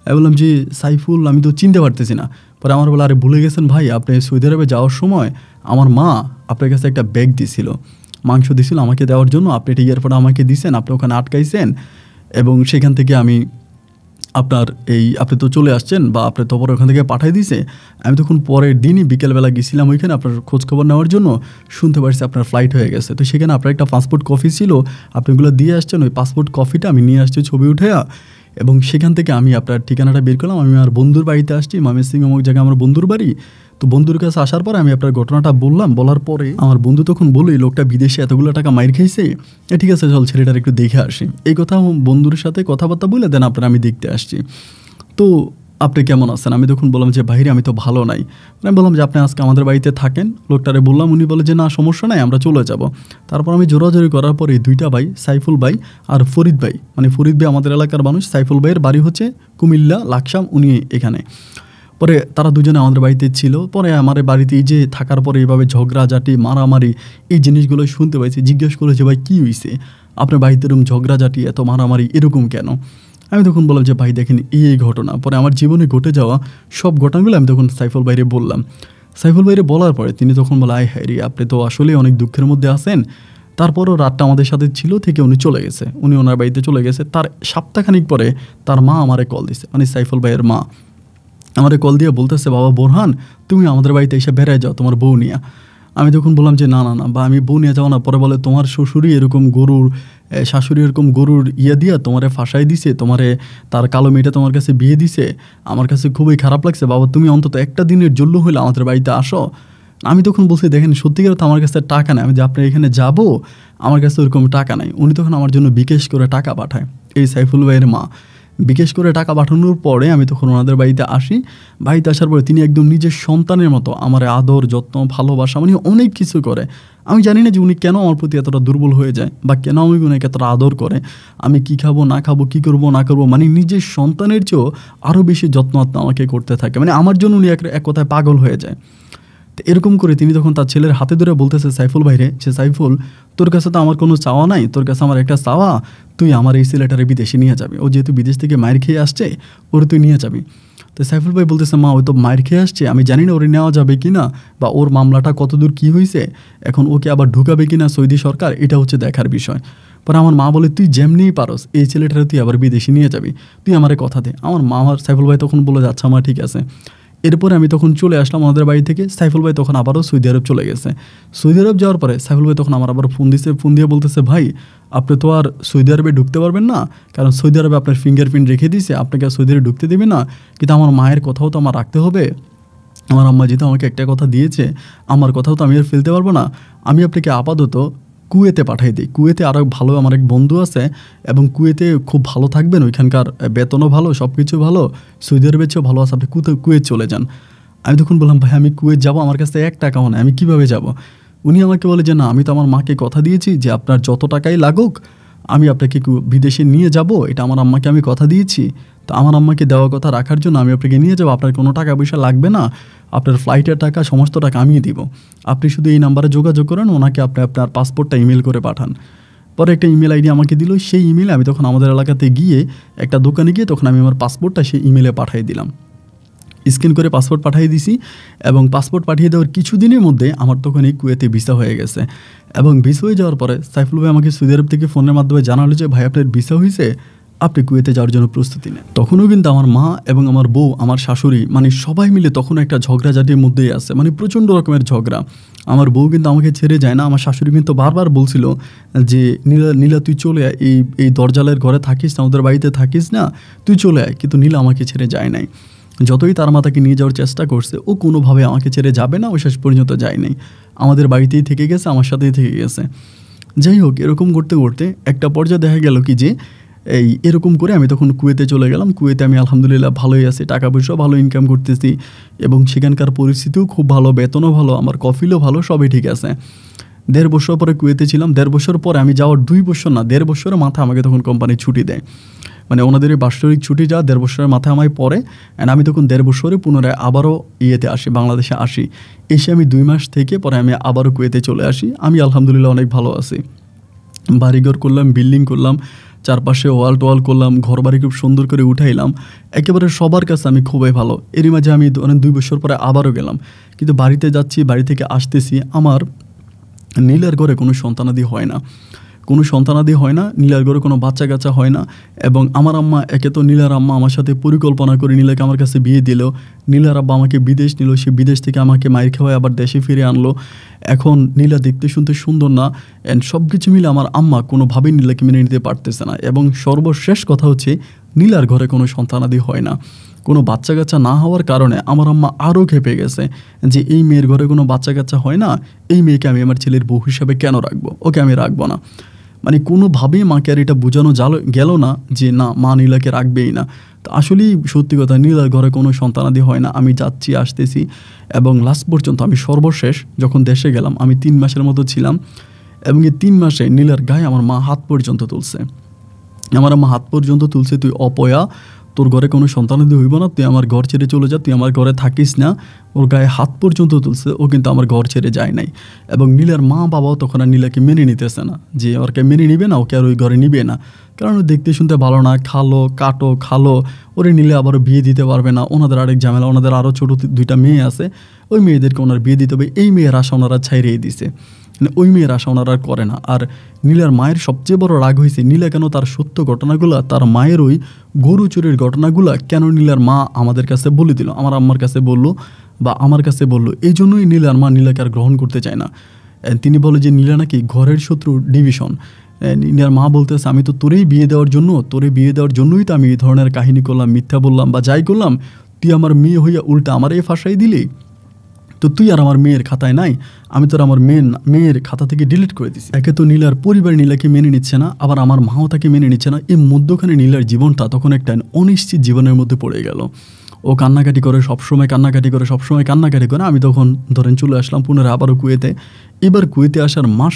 আমি বললাম যে সাইফুল আমি তো চিনতে পারতেছি না। পরে আমার বলে আরে ভুলে গেছেন ভাই, আপনি সৌদি আরবে যাওয়ার সময় আমার মা আপনার কাছে একটা ব্যাগ দিছিল, মাংস দিছিল আমাকে দেওয়ার জন্য, আপনি এটা এয়ারপোর্টে আমাকে দিয়েছেন, আপনি ওখানে আটকাইছেন এবং সেখান থেকে আমি আপনি তো চলে আসছেন বা আপনি তো পরে ওখান থেকে পাঠিয়ে দিয়েছে। আমি তখন পরের দিনই বিকেলবেলা গেছিলাম ওইখানে আপনার খোঁজখবর নেওয়ার জন্য, শুনতে পারছি আপনার ফ্লাইট হয়ে গেছে। তো সেখানে আপনার একটা পাসপোর্ট কপি ছিল, আপনি ওগুলো দিয়ে আসছেন, ওই পাসপোর্ট কপিটা আমি নিয়ে আসছি ছবি উঠে, এবং সেখান থেকে আমি আপনার ঠিকানাটা বের করলাম। আমি আমার বন্ধুর বাড়িতে আসছি, ময়মনসিংহ অমুক জায়গায় আমার বন্ধুর বাড়ি। তো বন্ধুর কাছে আসার পরে আমি আপনার ঘটনাটা বললাম, বলার পরে আমার বন্ধু তখন বললো এই লোকটা বিদেশে এতগুলো টাকা মাইর খাইছে, ঠিক আছে চল ছেলেটার একটু দেখে আসি। এই কথা বন্ধুর সাথে কথাবার্তা বলে দেন আপনার আমি দেখতে আসছি। তো আপনি কেমন আছেন? আমি তখন বললাম যে ভাইরে আমি তো ভালো নাই। আমি বললাম যে আপনি আজকে আমাদের বাড়িতে থাকেন। লোকটারে বললাম, উনি বলে যে না সমস্যা নাই আমরা চলে যাব। তারপর আমি জোরাজোরি করার পরে এই 2টা ভাই, সাইফুল ভাই আর ফরিদ ভাই, ফরিদ ভাই আমাদের এলাকার মানুষ, সাইফুল ভাইয়ের বাড়ি হচ্ছে কুমিল্লা লাকসাম, উনি এখানে। পরে তারা দুজনে আমাদের বাড়িতে ছিল। পরে আমার বাড়িতে এই যে থাকার পরে এইভাবে ঝগড়াঝাটি মারামারি এই জিনিসগুলো শুনতে পাইছি। জিজ্ঞেস করেছে ভাই কী হয়েছে, আপনার বাড়িতে এরকম ঝগড়াঝাটি এত মারামারি এরকম কেন? আমি তখন বললাম যে ভাই দেখেন এই ঘটনা। পরে আমার জীবনে ঘটে যাওয়া সব ঘটনাগুলো আমি তখন সাইফুল ভাইরে বললাম। সাইফুল ভাইরে বলার পরে তিনি তখন বলে, আয় হ্যাঁ রে, আপনি তো আসলেই অনেক দুঃখের মধ্যে আছেন। তারপরও রাতটা আমাদের সাথে ছিল থেকে উনি চলে গেছে, উনি ওনার বাড়িতে চলে গেছে। তার সপ্তাহখানিক পরে তার মা আমারে কল দিছে, মানে সাইফুল ভাইয়ের মা আমারে কল দিয়ে বলতেছে, বাবা বোরহান, তুমি আমাদের বাড়িতে এসে বেড়ায় যাও তোমার বউ নিয়ে। আমি তখন বললাম যে না না না, বা আমি বউ নিয়ে যাবো না। পরে বলে, তোমার শ্বশুরই এরকম গরুর, শাশুড়ি এরকম গরুর দিয়া তোমারে ফাঁসাই দিছে, তোমারে তার কালো মেয়েটা তোমার কাছে বিয়ে দিছে। আমার কাছে খুবই খারাপ লাগছে বাবা, তুমি অন্তত একটা দিনের জন্য হইলে আমাদের বাড়িতে আসো। আমি তখন বলছি, দেখেন সত্যিকার তো আমার কাছে টাকা নেই, আমি যে আপনার এখানে যাবো, আমার কাছে ওরকম টাকা নাই। উনি তখন আমার জন্য বিকাশ করে টাকা পাঠায়, এই সাইফুল ভাইয়ের মা বিকাশ করে টাকা পাঠানোর পরে আমি তখন ওনাদের বাড়িতে আসি। বাড়িতে আসার পরে তিনি একদম নিজের সন্তানের মতো আমার আদর যত্ন ভালোবাসা, মানে অনেক কিছু করে। আমি জানি না যে উনি কেন আমার প্রতি এতটা দুর্বল হয়ে যায়, বা কেন আমি উনাকে এতটা আদর করে। আমি কি খাবো না খাবো, কী করবো না করবো, মানে নিজের সন্তানের চেয়েও আরও বেশি যত্ন আমাকে করতে থাকে। মানে আমার জন্য উনি এক কথায় পাগল হয়ে যায়। তো এরকম করে তিনি তখন তার ছেলের হাতে ধরে বলতেছে, সাইফুল ভাইরে, সে সাইফুল, তোর কাছে তো আমার কোনো চাওয়া নাই, তোর কাছে আমার একটা চাওয়া, তুই আমার এই ছেলেটারে বিদেশে নিয়ে যাবি। ও যেহেতু বিদেশ থেকে মায়ের খেয়ে আসছে, ওরে তুই নিয়ে যাবি। তো সাইফুল ভাই বলতেছে, মা ওই তো মায়ের খেয়ে আসছে, আমি জানি না ওরে নেওয়া যাবে কি না, বা ওর মামলাটা কতদূর কী হয়েছে, এখন ওকে আবার ঢুকাবে কি না সৌদি সরকার, এটা হচ্ছে দেখার বিষয়। পরে আমার মা বলে, তুই যেমনিই পারস এই ছেলেটারে তুই আবার বিদেশে নিয়ে যাবি, তুই আমারে কথা দে। আমার সাইফুল ভাই তখন বলে, আচ্ছা আমার ঠিক আছে। এরপরে আমি তখন চলে আসলাম আমাদের বাড়ি থেকে। সাইফুল ভাই তখন আবারও সৌদি আরব চলে গেছে। সৌদি আরব যাওয়ার পরে সাইফুল ভাই তখন আমার আবার ফোন দিয়ে বলতেছে, ভাই আপনি তো আর সৌদি আরবে ঢুকতে পারবেন না, কারণ সৌদি আরবে আপনার ফিঙ্গারপ্রিন্ট রেখে দিয়েছে, আপনাকে আর সৌদি আরবে ঢুকতে দেবে না। কিন্তু আমার মায়ের কথাও তো আমার রাখতে হবে, আমার আম্মা যেহেতু আমাকে একটা কথা দিয়েছে, আমার কথাও তো আমি আর ফেলতে পারবো না। আমি আপনাকে আপাতত কুয়েতে পাঠাই দিই। কুয়েতে আরও ভালো আমার এক বন্ধু আছে, এবং কুয়েতে খুব ভালো থাকবেন, ওইখানকার বেতনও ভালো, সব কিছু ভালো, সৌদি আরবের চেয়েও ভালো আছে, আপনি কুয়েত চলে যান। আমি তখন বললাম, ভাই আমি কুয়েত যাবো, আমার কাছে 1 টাকাও নেই, আমি কীভাবে যাব? উনি আমাকে বলে যে না, আমি তো আমার মাকে কথা দিয়েছি যে আপনার যত টাকাই লাগুক আমি আপনাকে বিদেশে নিয়ে যাব, এটা আমার আম্মাকে আমি কথা দিয়েছি। তো আমার আম্মাকে দেওয়া কথা রাখার জন্য আমি আপনাকে নিয়ে যাবো, আপনার কোনো টাকা পয়সা লাগবে না, আপনার ফ্লাইটের টাকা সমস্ত টাকা আমিই দিব। আপনি শুধু এই নাম্বারে যোগাযোগ করেন, ওনাকে আপনি আপনার পাসপোর্টটা ইমেল করে পাঠান। পরে একটা ইমেল আইডি আমাকে দিল, সেই ইমেলে আমি তখন আমাদের এলাকাতে গিয়ে একটা দোকানে গিয়ে তখন আমি আমার পাসপোর্টটা সেই ইমেলে পাঠিয়ে দিলাম, স্ক্যান করে পাসপোর্ট পাঠিয়ে দিছি। এবং পাসপোর্ট পাঠিয়ে দেওয়ার কিছুদিনের মধ্যে আমার তখন এই কুয়েতে ভিসা হয়ে গেছে। এবং ভিসা হয়ে যাওয়ার পরে সাইফুল ভাই আমাকে সৌদি আরব থেকে ফোনের মাধ্যমে জানালো যে ভাই আপনার ভিসা হয়েছে, আপনি কুয়েতে যাওয়ার জন্য প্রস্তুতি নেন। তখনও কিন্তু আমার মা এবং আমার বউ, আমার শাশুড়ি, মানে সবাই মিলে তখন একটা ঝগড়াঝাটির মধ্যেই আছে, মানে প্রচণ্ড রকমের ঝগড়া। আমার বউ কিন্তু আমাকে ছেড়ে যায় না, আমার শাশুড়ি কিন্তু বারবার বলছিল যে নীলা তুই চলে আয়, এই দরজালের ঘরে থাকিস না, ওদের বাড়িতে থাকিস না, তুই চলে আয়। কিন্তু নীলা আমাকে ছেড়ে যায় নাই। যতই তার মা তাকে নিয়ে যাওয়ার চেষ্টা করছে, ও কোনোভাবে আমাকে ছেড়ে যাবে না, ও শেষ পর্যন্ত যায় নাই, আমাদের বাড়িতেই থেকে গেছে, আমার সাথেই থেকে গেছে। যাই হোক, এরকম করতে করতে একটা পর্যায়ে দেখা গেল কি যে এরকম করে আমি তখন কুয়েতে চলে গেলাম। কুয়েতে আমি আলহামদুলিল্লাহ ভালোই আছি, টাকা পয়সাও ভালো ইনকাম করতেছি, এবং সেখানকার পরিস্থিতিও খুব ভালো, বেতনও ভালো, আমার কফিলও ভালো, সবই ঠিক আছে। 1.5 বছর পরে কুয়েতে ছিলাম। 1.5 বছর পরে আমি যাওয়ার 2 বছর না, 1.5 বছরের মাথায় আমাকে তখন কোম্পানি ছুটি দেয়, মানে ওনাদের এই বাৎসরিক ছুটি যা 1.5 বছরের মাথায় আমায় পড়ে। অ্যান্ড আমি তখন 1.5 বছরে পুনরায় আবারও আসি, বাংলাদেশে আসি। এসে আমি 2 মাস থেকে পরে আমি আবারও কুয়েতে চলে আসি। আমি আলহামদুলিল্লাহ অনেক ভালো আছি, বাড়িঘর করলাম, বিল্ডিং করলাম, চারপাশে ওয়াল করলাম, ঘর বাড়ি খুব সুন্দর করে উঠাইলাম, একেবারে সবার কাছে আমি খুবই ভালো। এরই মাঝে আমি 2 বছর পরে আবারও গেলাম, কিন্তু বাড়িতে যাচ্ছি, বাড়ি থেকে আসতেছি, আমার নীলার ঘরে কোনো সন্তানাদি হয় না, নীলার ঘরে কোনো বাচ্চা কাচ্চা হয় না। এবং আমার আম্মা, একে তো নীলার আম্মা আমার সাথে পরিকল্পনা করে নীলাকে আমার কাছে বিয়ে দিল, নীলার আব্বা আমাকে বিদেশ নিল, সে বিদেশ থেকে আমাকে মায়ের খাওয়ায় আবার দেশে ফিরে আনলো। এখন নীলা দেখতে শুনতে সুন্দর না, অ্যান্ড সব কিছু মিলে আমার আম্মা কোনোভাবেই নীলাকে মেনে নিতে পারতেছে না। এবং সর্বশেষ কথা হচ্ছে, নীলার ঘরে কোনো সন্তানাদি হয় না, কোনো বাচ্চা কাচ্চা না হওয়ার কারণে আমার আম্মা আরও খেপে গেছে যে এই মেয়ের ঘরে কোনো বাচ্চা কাচ্চা হয় না, এই মেয়েকে আমি আমার ছেলের বউ হিসাবে কেন রাখবো, ওকে আমি রাখবো না। মানে কোনোভাবেই মাকে আর এটা বোঝানো গেল না যে না, মা নীলাকে রাখবেই না। তো আসলেই সত্যি কথা, নীলার ঘরে কোনো সন্তানাদি হয় না। আমি যাচ্ছি আসতেছি, এবং লাস্ট পর্যন্ত আমি সর্বশেষ যখন দেশে গেলাম, আমি 3 মাসের মতো ছিলাম, এবং এই 3 মাসে নীলার গায়ে আমার মা হাত পর্যন্ত তুলছে, তুই অপয়া, তোর ঘরে কোনো সন্তানাদি হইব না, তুই আমার ঘর ছেড়ে চলে যা, তুই আমার ঘরে থাকিস না। ওর গায়ে হাত পর্যন্ত তুলছে, ও কিন্তু আমার ঘর ছেড়ে যায় নাই। এবং নীলার মা বাবাও তখন আর নীলাকে মেনে নিতেছে না, যে ওরকে মেনে নিবে না, ওকে আর ওই ঘরে নিবে না, কারণ ও দেখতে শুনতে ভালো না, খালো কাটো খালো, ওরে নিলে আবারও বিয়ে দিতে পারবে না, ওনাদের আরেক ঝামেলা, ওনাদের আরও ছোটো 2টা মেয়ে আছে, ওই মেয়েদেরকে ওনার বিয়ে দিতে হবে। এই মেয়ের আশা ওনারা ছাইড়িয়ে দিছে, মানে ওই মেয়ের আশা ওনারা আর করে না। আর নীলার মায়ের সবচেয়ে বড় রাগ হয়েছে, নীলা কেন তার সত্য ঘটনাগুলো, তার মায়ের ওই গরু চুরির ঘটনাগুলো কেন নীলার মা আমাদের কাছে বলে দিল, আমার আম্মার কাছে বললো বা আমার কাছে বললো। এই জন্যই নীলার মা নীলাকে আর গ্রহণ করতে চায় না। তিনি বলে যে নীলা নাকি ঘরের শত্রু ডিভিশন। নীলার মা বলতেছে, আমি তো তোরে বিয়ে দেওয়ার জন্যই তো আমি এই ধরনের কাহিনী করলাম, মিথ্যা বললাম বা যাই করলাম, তুই আমার মেয়ে হইয়া উল্টা আমার এই ফাঁসাই দিলি, তো তুই আর আমার মেয়ের খাতায় নাই, আমি তোর আমার মেয়ের খাতা থেকে ডিলিট করে দিছি। একে তো নীলার পরিবার নীলাকে মেনে নিচ্ছে না, আবার আমার মাও তাকে মেনে নিচ্ছে না। এই মধ্যখানে নীলার জীবনটা তখন একটা অনিশ্চিত জীবনের মধ্যে পড়ে গেল। ও কান্নাকাটি করে সবসময় কান্নাকাটি করে। আমি তখন ধরেন চলে আসলাম পুনরায় আবারও কুয়েতে। এবার কুয়েতে আসার মাস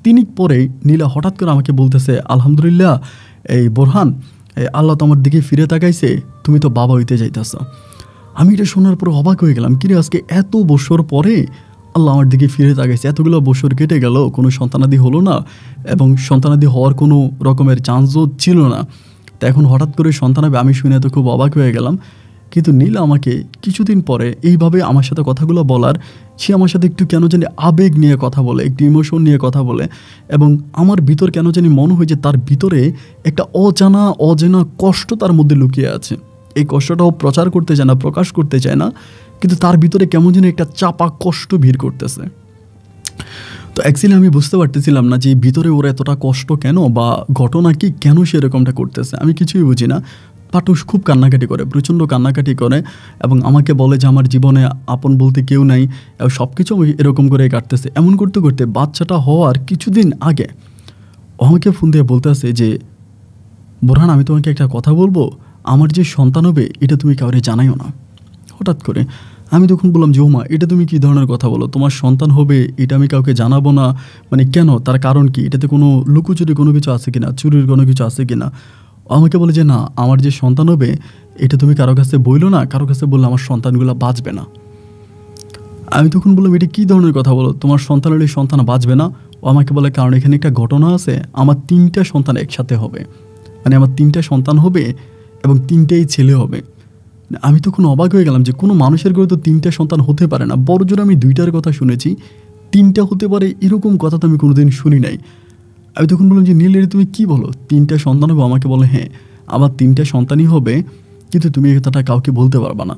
3 পরেই নীলা হঠাৎ করে আমাকে বলতেছে, আলহামদুলিল্লাহ এই বোরহান, আল্লাহ তো আমার দিকে ফিরে তাকাইছে, তুমি তো বাবা হইতে যাইতেছ। আমি এটা শোনার পরে অবাক হয়ে গেলাম, কিরে আজকে এত বছর পরে আল্লাহ আমার দিকে ফিরে তাকাইছে, এতগুলো বছর কেটে গেল, কোনো সন্তানাদি হলো না এবং সন্তানাদি হওয়ার কোনো রকমের চান্সও ছিল না, তা এখন হঠাৎ করে সন্তান হবে, আমি শুনে তো খুব অবাক হয়ে গেলাম। কিন্তু নীলা আমাকে কিছুদিন পরে এইভাবে আমার সাথে কথাগুলো বলার, সে আমার সাথে একটু কেন জানি আবেগ নিয়ে কথা বলে, একটু ইমোশন নিয়ে কথা বলে, এবং আমার ভিতর কেন জানি মনে হয় যে তার ভিতরে একটা অজানা কষ্ট তার মধ্যে লুকিয়ে আছে। এই কষ্টটাও প্রচার করতে চায় না, প্রকাশ করতে চায় না, কিন্তু তার ভিতরে কেমন যেন একটা চাপা কষ্ট ভিড় করতেছে। তো অ্যাকচুয়ালি আমি বুঝতে পারতেছিলাম না যে ভিতরে ওর এতটা কষ্ট কেন, বা ঘটনা কি, কেন সে এরকমটা করতেছে, আমি কিছুই বুঝি না। পাটুস খুব কান্নাকাটি করে, প্রচণ্ড কান্নাকাটি করে, এবং আমাকে বলে যে আমার জীবনে আপন বলতে কেউ নাই, এবং সব কিছু এরকম করে কাটতেছে। এমন করতে করতে বাচ্চাটা হওয়ার কিছুদিন আগে আমাকে ফোন দিয়ে বলতে আছে যে, বোরহান আমি তোমাকে একটা কথা বলবো, আমার যে সন্তান হবে এটা তুমি কাউরে জানাইও না। হঠাৎ করে আমি তখন বললাম যে, ওমা এটা তুমি কী ধরনের কথা বলো, তোমার সন্তান হবে এটা আমি কাউকে জানাবো না, মানে কেন, তার কারণ কি, এটাতে কোনো লুকোচুরি কোনো কিছু আছে কিনা, চুরির কোনো কিছু আছে কিনা। আমাকে বলে যে, না আমার যে সন্তান হবে এটা তুমি কারো কাছে বইলো না, কারো কাছে বললে আমার সন্তানগুলো বাঁচবে না। আমি তখন বললাম, এটা কী ধরনের কথা বলো, তোমার সন্তান হলে সন্তান বাঁচবে না। ও আমাকে বলে, কারণ এখানে একটা ঘটনা আছে, আমার 3টা সন্তান একসাথে হবে, মানে আমার 3টা সন্তান হবে এবং 3টাই ছেলে হবে। আমি তখন অবাক হয়ে গেলাম যে কোনো মানুষের ঘরে তো 3টা সন্তান হতে পারে না, বড় জোর আমি 2টার কথা শুনেছি, 3টা হতে পারে এরকম কথা তো আমি কোনোদিন শুনি নাই। আমি তখন বললাম যে, নীলের তুমি কি বলো, 3টা সন্তান হবে? আমাকে বলে, হ্যাঁ আমার 3টা সন্তানই হবে, কিন্তু তুমি এই কথাটা কাউকে বলতে পারবা না।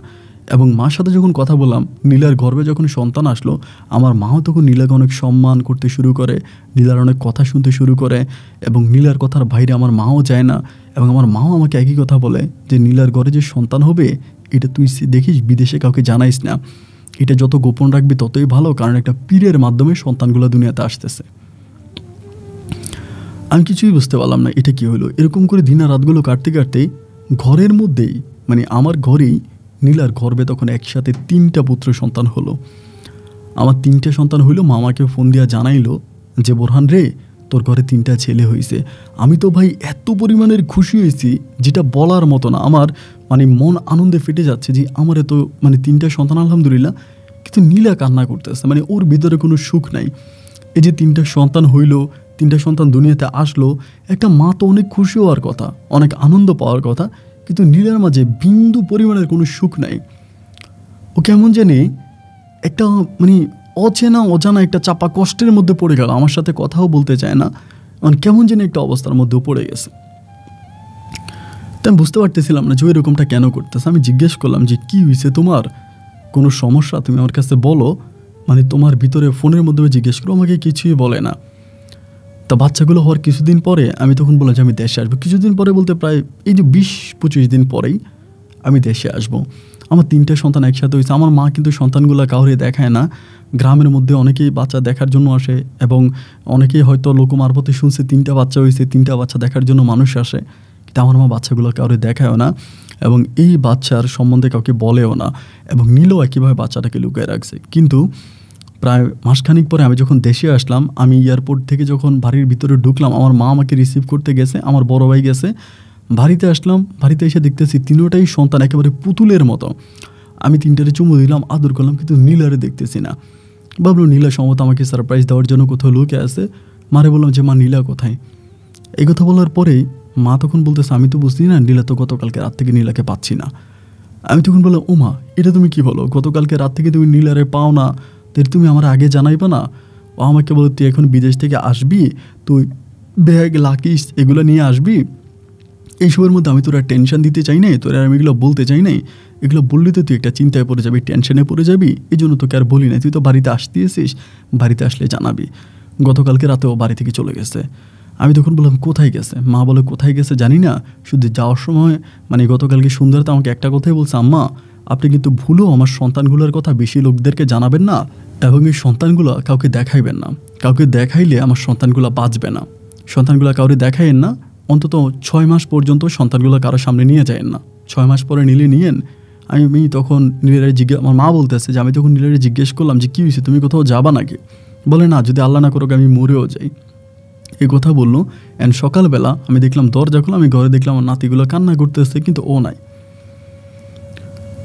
এবং মার সাথে যখন কথা বললাম, নীলার গর্ভে যখন সন্তান আসলো, আমার মাও তখন নীলাকে অনেক সম্মান করতে শুরু করে, নীলার অনেক কথা শুনতে শুরু করে, এবং নীলার কথার বাইরে আমার মাও যায় না। এবং আমার মাও আমাকে একই কথা বলে যে, নীলার ঘরে যে সন্তান হবে এটা তুই দেখিস, বিদেশে কাউকে জানাইস না, এটা যত গোপন রাখবি ততই ভালো, কারণ একটা পীরের মাধ্যমে সন্তানগুলো দুনিয়াতে আসতেছে। আমি কিছুই বুঝতে পারলাম না এটা কী হলো। এরকম করে দিন আর রাতগুলো কাটতে কাটতে ঘরের মধ্যেই, মানে আমার ঘরেই নীলার গর্ভে তখন একসাথে 3টা পুত্র সন্তান হলো। আমার 3টে সন্তান হইলো, মামাকে ফোন দিয়া জানাইলো যে, বোরহান রে তোর ঘরে 3টা ছেলে হয়েছে। আমি তো ভাই এত পরিমাণের খুশি হয়েছি যেটা বলার মতো না, আমার মানে মন আনন্দে ফেটে যাচ্ছে যে আমার এত মানে 3টা সন্তান আলহামদুলিল্লাহ। কিন্তু নীলা কান্না করতেছে, মানে ওর ভিতরে কোনো সুখ নাই। এই যে 3টা সন্তান হইলো, 3টা সন্তান দুনিয়াতে আসলো, একটা মা তো অনেক খুশি হওয়ার কথা, অনেক আনন্দ পাওয়ার কথা, কিন্তু নীলার মাঝে বিন্দু পরিমাণের কোনো সুখ নাই। ও কেমন জানি একটা মানে অজানা একটা চাপা কষ্টের মধ্যে পড়ে গেল, আমার সাথে কথাও বলতে চায় না, কেমন জানি একটা অবস্থার মধ্যেও পড়ে গেছে। তাই আমি বুঝতে পারতেছিলাম না যে এরকমটা কেন করতেছে। আমি জিজ্ঞেস করলাম যে, কি হয়েছে তোমার, কোনো সমস্যা, তুমি আমার কাছে বলো, মানে তোমার ভিতরে ফোনের মাধ্যমে জিজ্ঞেস করো, আমাকে কিছুই বলে না। তা বাচ্চাগুলো হওয়ার কিছুদিন পরে আমি তখন বললাম যে আমি দেশে আসবো। কিছুদিন পরে বলতে প্রায় এই যে 20-25 দিন পরেই আমি দেশে আসবো। আমার 3টা সন্তান একসাথে হয়েছে। আমার মা কিন্তু সন্তানগুলো কাউরে দেখায় না, গ্রামের মধ্যে অনেকেই বাচ্চা দেখার জন্য আসে, এবং অনেকেই হয়তো লোকমারফতে শুনছে 3টা বাচ্চা হয়েছে, 3টা বাচ্চা দেখার জন্য মানুষ আসে, কিন্তু আমার মা বাচ্চাগুলো কাউরে দেখায়ও না, এবং এই বাচ্চার সম্বন্ধে কাউকে বলেও না, এবং নীলও একইভাবে বাচ্চাটাকে লুকিয়ে রাখছে। কিন্তু প্রায় মাসখানিক পরে আমি যখন দেশে আসলাম, আমি এয়ারপোর্ট থেকে যখন বাড়ির ভিতরে ঢুকলাম, আমার মা আমাকে রিসিভ করতে গেছে, আমার বড় ভাই গেছে, বাড়িতে আসলাম, বাড়িতে এসে দেখতেছি তিনোটাই সন্তান একেবারে পুতুলের মতো। আমি তিনটারে চুমু দিলাম, আদর করলাম, কিন্তু নীলারে দেখতেছি না। ভাবলো নীলা সম্ভবত আমাকে সারপ্রাইজ দেওয়ার জন্য কোথাও লুকে আছে। মারে বললাম যে মা নীলা কোথায়? এই কথা বলার পরেই মা তখন বলতেছে আমি তো বুঝছি না, নীলা তো গতকালকে রাত থেকে নীলাকে পাচ্ছি না। আমি তখন বললাম ও মা, এটা তুমি কি বলো? গতকালকে রাত থেকে তুমি নীলারে পাও না, তাহলে তুমি আমার আগে জানাইবা না? ও আমাকে বলো তুই এখন বিদেশ থেকে আসবি, তুই ব্যাগ লাকিস এগুলো নিয়ে আসবি, এইসবের মধ্যে আমি তোরা টেনশন দিতে চাই নাই, তোরা আমি এগুলো বলতে চাই নাই, এগুলো বললে তো তুই একটা চিন্তায় পড়ে যাবি, টেনশনে পড়ে যাবি, এই জন্য তোকে আর বলি না, তুই তো বাড়িতে আসতে এসিস, বাড়িতে আসলে জানাবি। গতকালকে রাতেও বাড়ি থেকে চলে গেছে। আমি তখন বললাম কোথায় গেছে? মা বলে কোথায় গেছে জানি না, শুধু যাওয়ার সময় মানে গতকালকে সন্ধ্যাতে আমাকে একটা কথাই বলছে, আম্মা আপনি কিন্তু ভুলেও আমার সন্তানগুলোর কথা বেশি লোকদেরকে জানাবেন না, এবং এই সন্তানগুলো কাউকে দেখাইবেন না, কাউকে দেখাইলে আমার সন্তানগুলো বাঁচবে না, সন্তানগুলো কাউকে দেখাইন না, অন্তত 6 মাস পর্যন্ত সন্তানগুলো কারো সামনে নিয়ে যায়েন না, 6 মাস পরে নিলে নিয়েন। আমি তখন নীলারে আমার মা বলতেছে যে আমি তখন নীলারে জিজ্ঞেস করলাম যে কী হয়েছে, তুমি কোথাও যাবা নাকি? বলে না, যদি আল্লাহ না করুক আমি মরেও যাই। এই কথা বললো। অ্যান্ড সকালবেলা আমি দেখলাম দরজা খোলা, আমি ঘরে দেখলাম আমার নাতিগুলো কান্না করতেছে, কিন্তু ও নাই।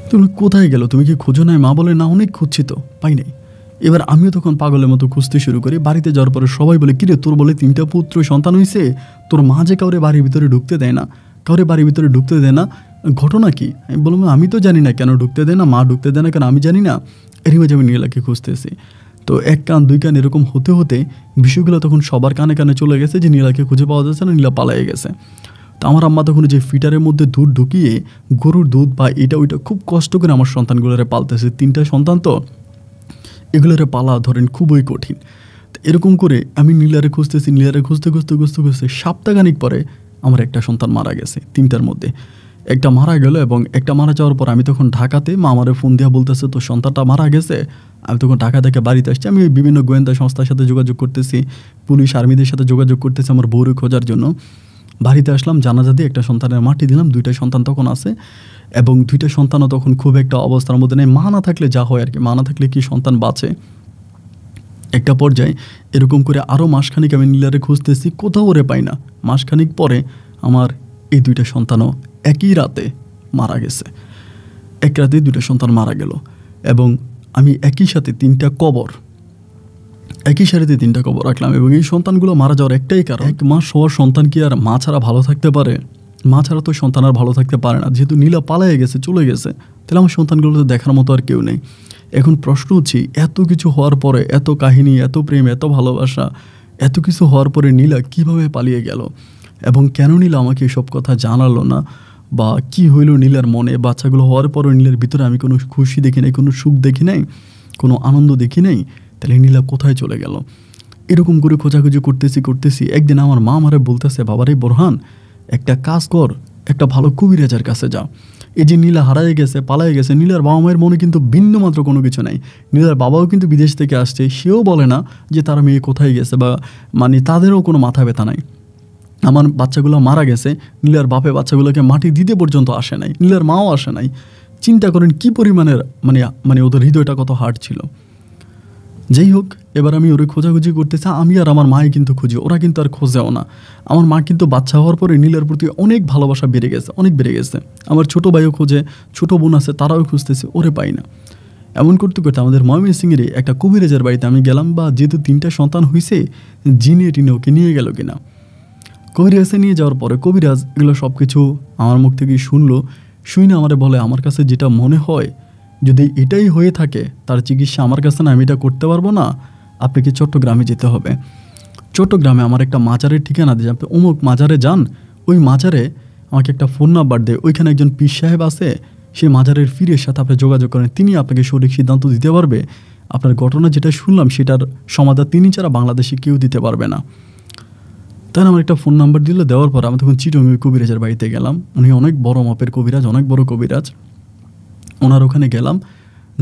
তুমি কোথায় গেল, তুমি কি খোঁজো নাই? মা বলে না, অনেক খুঁজছি তো, পাই নাই। এবার আমিও তখন পাগলের মতো খুঁজতে শুরু করি। বাড়িতে যাওয়ার পরে সবাই বলে কিরে তোর বলে 3টা পুত্র সন্তান হয়েছে, তোর মা যে কাউরে বাড়ির ভিতরে ঢুকতে দেয় না, কাউরে বাড়ির ভিতরে ঢুকতে দেয় না, ঘটনা কি? আমি বললাম আমি তো জানি না কেন ঢুকতে দেয় না, মা ঢুকতে দেয় না কেন আমি জানি না। এরই মাঝে আমি নীলাকে খুঁজতেছি। তো 1 কান 2 কান এরকম হতে হতে বিষয়গুলো তখন সবার কানে কানে চলে গেছে যে নীলাকে খুঁজে পাওয়া যাচ্ছে না, নীলা পালিয়ে গেছে। তো আমার আম্মা তখন যে ফিটারের মধ্যে দুধ ঢুকিয়ে গরুর দুধ বা এটা ওইটা খুব কষ্ট করে আমার সন্তানগুলোরে পালতেছে। 3টা সন্তান তো, এগুলোরে পালা ধরেন খুবই কঠিন। তো এরকম করে আমি নীলারে খুঁজতেছি, নীলারে খুঁজতে খুঁজতে খুঁজতে খুঁজতে সপ্তাহখানিক পরে আমার একটা সন্তান মারা গেছে। 3টার মধ্যে একটা মারা গেল, এবং একটা মারা যাওয়ার পর আমি তখন ঢাকাতে, মা আমারে ফোন দিয়া বলতেছে তো সন্তানটা মারা গেছে। আমি তখন ঢাকা থেকে বাড়িতে আসছি। আমি বিভিন্ন গোয়েন্দা সংস্থার সাথে যোগাযোগ করতেছি, পুলিশ আর্মিদের সাথে যোগাযোগ করতেছি আমার বউরে খোঁজার জন্য। বাড়িতে আসলাম, জানাজা দিয়ে একটা সন্তানের মাটি দিলাম। 2টা সন্তান তখন আছে, এবং 2টা সন্তানও তখন খুব একটা অবস্থার মধ্যে নেই। মা না থাকলে যা হয় আর কি, মা না থাকলে কি সন্তান বাঁচে। একটা পর্যায়ে এরকম করে আরও মাসখানিক আমি নীলারে খুঁজতেছি, কোথাও ওরে পাই না। মাসখানিক পরে আমার এই 2টা সন্তানও একই রাতে মারা গেছে। এক রাতে 2টা সন্তান মারা গেল, এবং আমি একই সাথে 3টা কবর, একই সারিতে 3টা কবর রাখলাম। এবং এই সন্তানগুলো মারা যাওয়ার একটাই কারণ, 1 মাস হওয়ার সন্তান কি আর মা ছাড়া ভালো থাকতে পারে? মা ছাড়া তো সন্তান আর ভালো থাকতে পারে না। যেহেতু নীলা পালিয়ে গেছে, চলে গেছে, তাহলে আমার সন্তানগুলো তো দেখার মতো আর কেউ নেই। এখন প্রশ্ন হচ্ছে, এত কিছু হওয়ার পরে, এত কাহিনী, এত প্রেম, এত ভালোবাসা, এত কিছু হওয়ার পরে নীলা কিভাবে পালিয়ে গেল, এবং কেন নীলা আমাকে এসব কথা জানালো না, বা কি হইল নীলার মনে? বাচ্চাগুলো হওয়ার পরও নীলার ভিতরে আমি কোনো খুশি দেখি নাই, কোনো সুখ দেখি নাই, কোনো আনন্দ দেখি নাই। তাহলে নীলা কোথায় চলে গেল? এরকম করে খোঁজাখুঁজি করতেছি একদিন আমার মা আমারে বলতেছে, বাবারে বোরহান, একটা কাজ কর, একটা ভালো কবিরাজের কাছে যা। এই যে নীলা হারাই গেছে, পালাই গেছে, নীলার বাবা মায়ের মনে কিন্তু বিন্দুমাত্র কোনো কিছু নাই। নীলার বাবাও কিন্তু বিদেশ থেকে আসছে, সেও বলে না যে তার মেয়ে কোথায় গেছে, বা মানে তাদেরও কোনো মাথা ব্যথা নাই। আমার বাচ্চাগুলো মারা গেছে, নীলার বাপে বাচ্চাগুলোকে মাটি দিতে পর্যন্ত আসে নাই, নীলার মাও আসে নাই। চিন্তা করেন কি পরিমাণের মানে ওদের হৃদয়টা কত হার্ড ছিল। যাই হোক, এবার আমি ওরে খোঁজাখুঁজি করতেছি, আমি আর আমার মাই কিন্তু খুঁজি, ওরা কিন্তু আর খোঁজেও না। আমার মা কিন্তু বাচ্চা হওয়ার পরে নীলার প্রতি অনেক ভালোবাসা বেড়ে গেছে, অনেক বেড়ে গেছে। আমার ছোটো ভাইও খোঁজে, ছোটো বোন আছে, তারাও খুঁজতেছে, ওরে পাই না। এমন করতে করতে আমাদের ময়মনসিংহেরই একটা কবিরাজের বাড়িতে আমি গেলাম, বা যেহেতু 3টা সন্তান হয়েছে, জিনে টিনে ওকে নিয়ে গেল কিনা। কবিরাজে নিয়ে যাওয়ার পরে কবিরাজ এগুলো সব কিছু আমার মুখ থেকে শুনলো, শুনে আমারে বলে, আমার কাছে যেটা মনে হয়, যদি এটাই হয়ে থাকে তার চিকিৎসা আমার কাছে না, আমি এটা করতে পারবো না, আপনাকে চট্টগ্রামে যেতে হবে। চট্টগ্রামে আমার একটা মাজারের ঠিকানা দিয়ে, আপনি অমুক মাজারে যান, ওই মাজারে আমাকে একটা ফোন নাম্বার দেয়, ওইখানে একজন পীর সাহেব আছে, সেই মাজারের পীরের সাথে আপনি যোগাযোগ করেন, তিনি আপনাকে সঠিক সিদ্ধান্ত দিতে পারবে। আপনার ঘটনা যেটা শুনলাম সেটার সমাধান তিনি ছাড়া বাংলাদেশে কেউ দিতে পারবে না। তাই আমার একটা ফোন নাম্বার দিল, দেওয়ার পর আমি তখন চিটংয়ে কবিরাজের বাড়িতে গেলাম। উনি অনেক বড় মাপের কবিরাজ, অনেক বড় কবিরাজ। ওনার ওখানে গেলাম,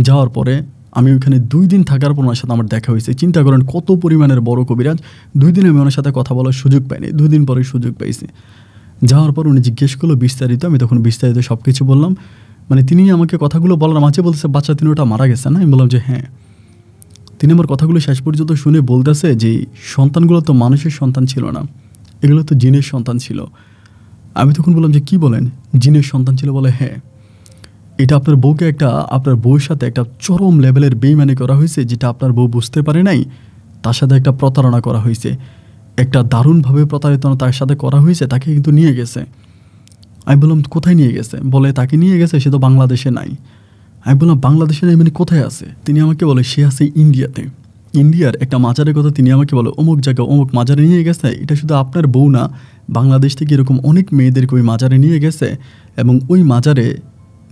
যাওয়ার পরে আমি ওইখানে 2 দিন থাকার পর ওনার সাথে আমার দেখা হয়েছে। চিন্তা করেন কত পরিমাণের বড় কবিরাজ। 2 দিন আমি ওনার সাথে কথা বলার সুযোগ পাইনি, 2 দিন পরে সুযোগ পাইছি। যাওয়ার পর উনি জিজ্ঞেস করলো বিস্তারিত, আমি তখন বিস্তারিত সব কিছু বললাম। মানে তিনি আমাকে কথাগুলো বলার মাঝে বলতেছে, বাচ্চা 3টা মারা গেছে না? আমি বললাম যে হ্যাঁ। তিনি আমার কথাগুলো শেষ পর্যন্ত শুনে বলতেছে যে সন্তানগুলো তো মানুষের সন্তান ছিল না, এগুলো তো জিনের সন্তান ছিল। আমি তখন বললাম যে, কি বলেন, জিনের সন্তান ছিল? বলে, হ্যাঁ, এটা আপনার বউকে আপনার বউয়ের সাথে একটা চরম লেভেলের বেইমানি করা হয়েছে, যেটা আপনার বউ বুঝতে পারে নাই। তার সাথে একটা প্রতারণা করা হয়েছে, একটা দারুণভাবে প্রতারিত তার সাথে করা হয়েছে, তাকে কিন্তু নিয়ে গেছে। আমি বললাম, কোথায় নিয়ে গেছে? বলে, তাকে নিয়ে গেছে, সে তো বাংলাদেশে নাই। আমি বললাম, বাংলাদেশে নাই মানে কোথায় আছে? তিনি আমাকে বলে, সে আছে ইন্ডিয়াতে। ইন্ডিয়ার একটা মাজারের কথা তিনি আমাকে বলে, অমুক জায়গা অমুক মাজারে নিয়ে গেছে। এটা শুধু আপনার বউ না, বাংলাদেশ থেকে এরকম অনেক মেয়েদেরকে ওই মাজারে নিয়ে গেছে, এবং ওই মাজারে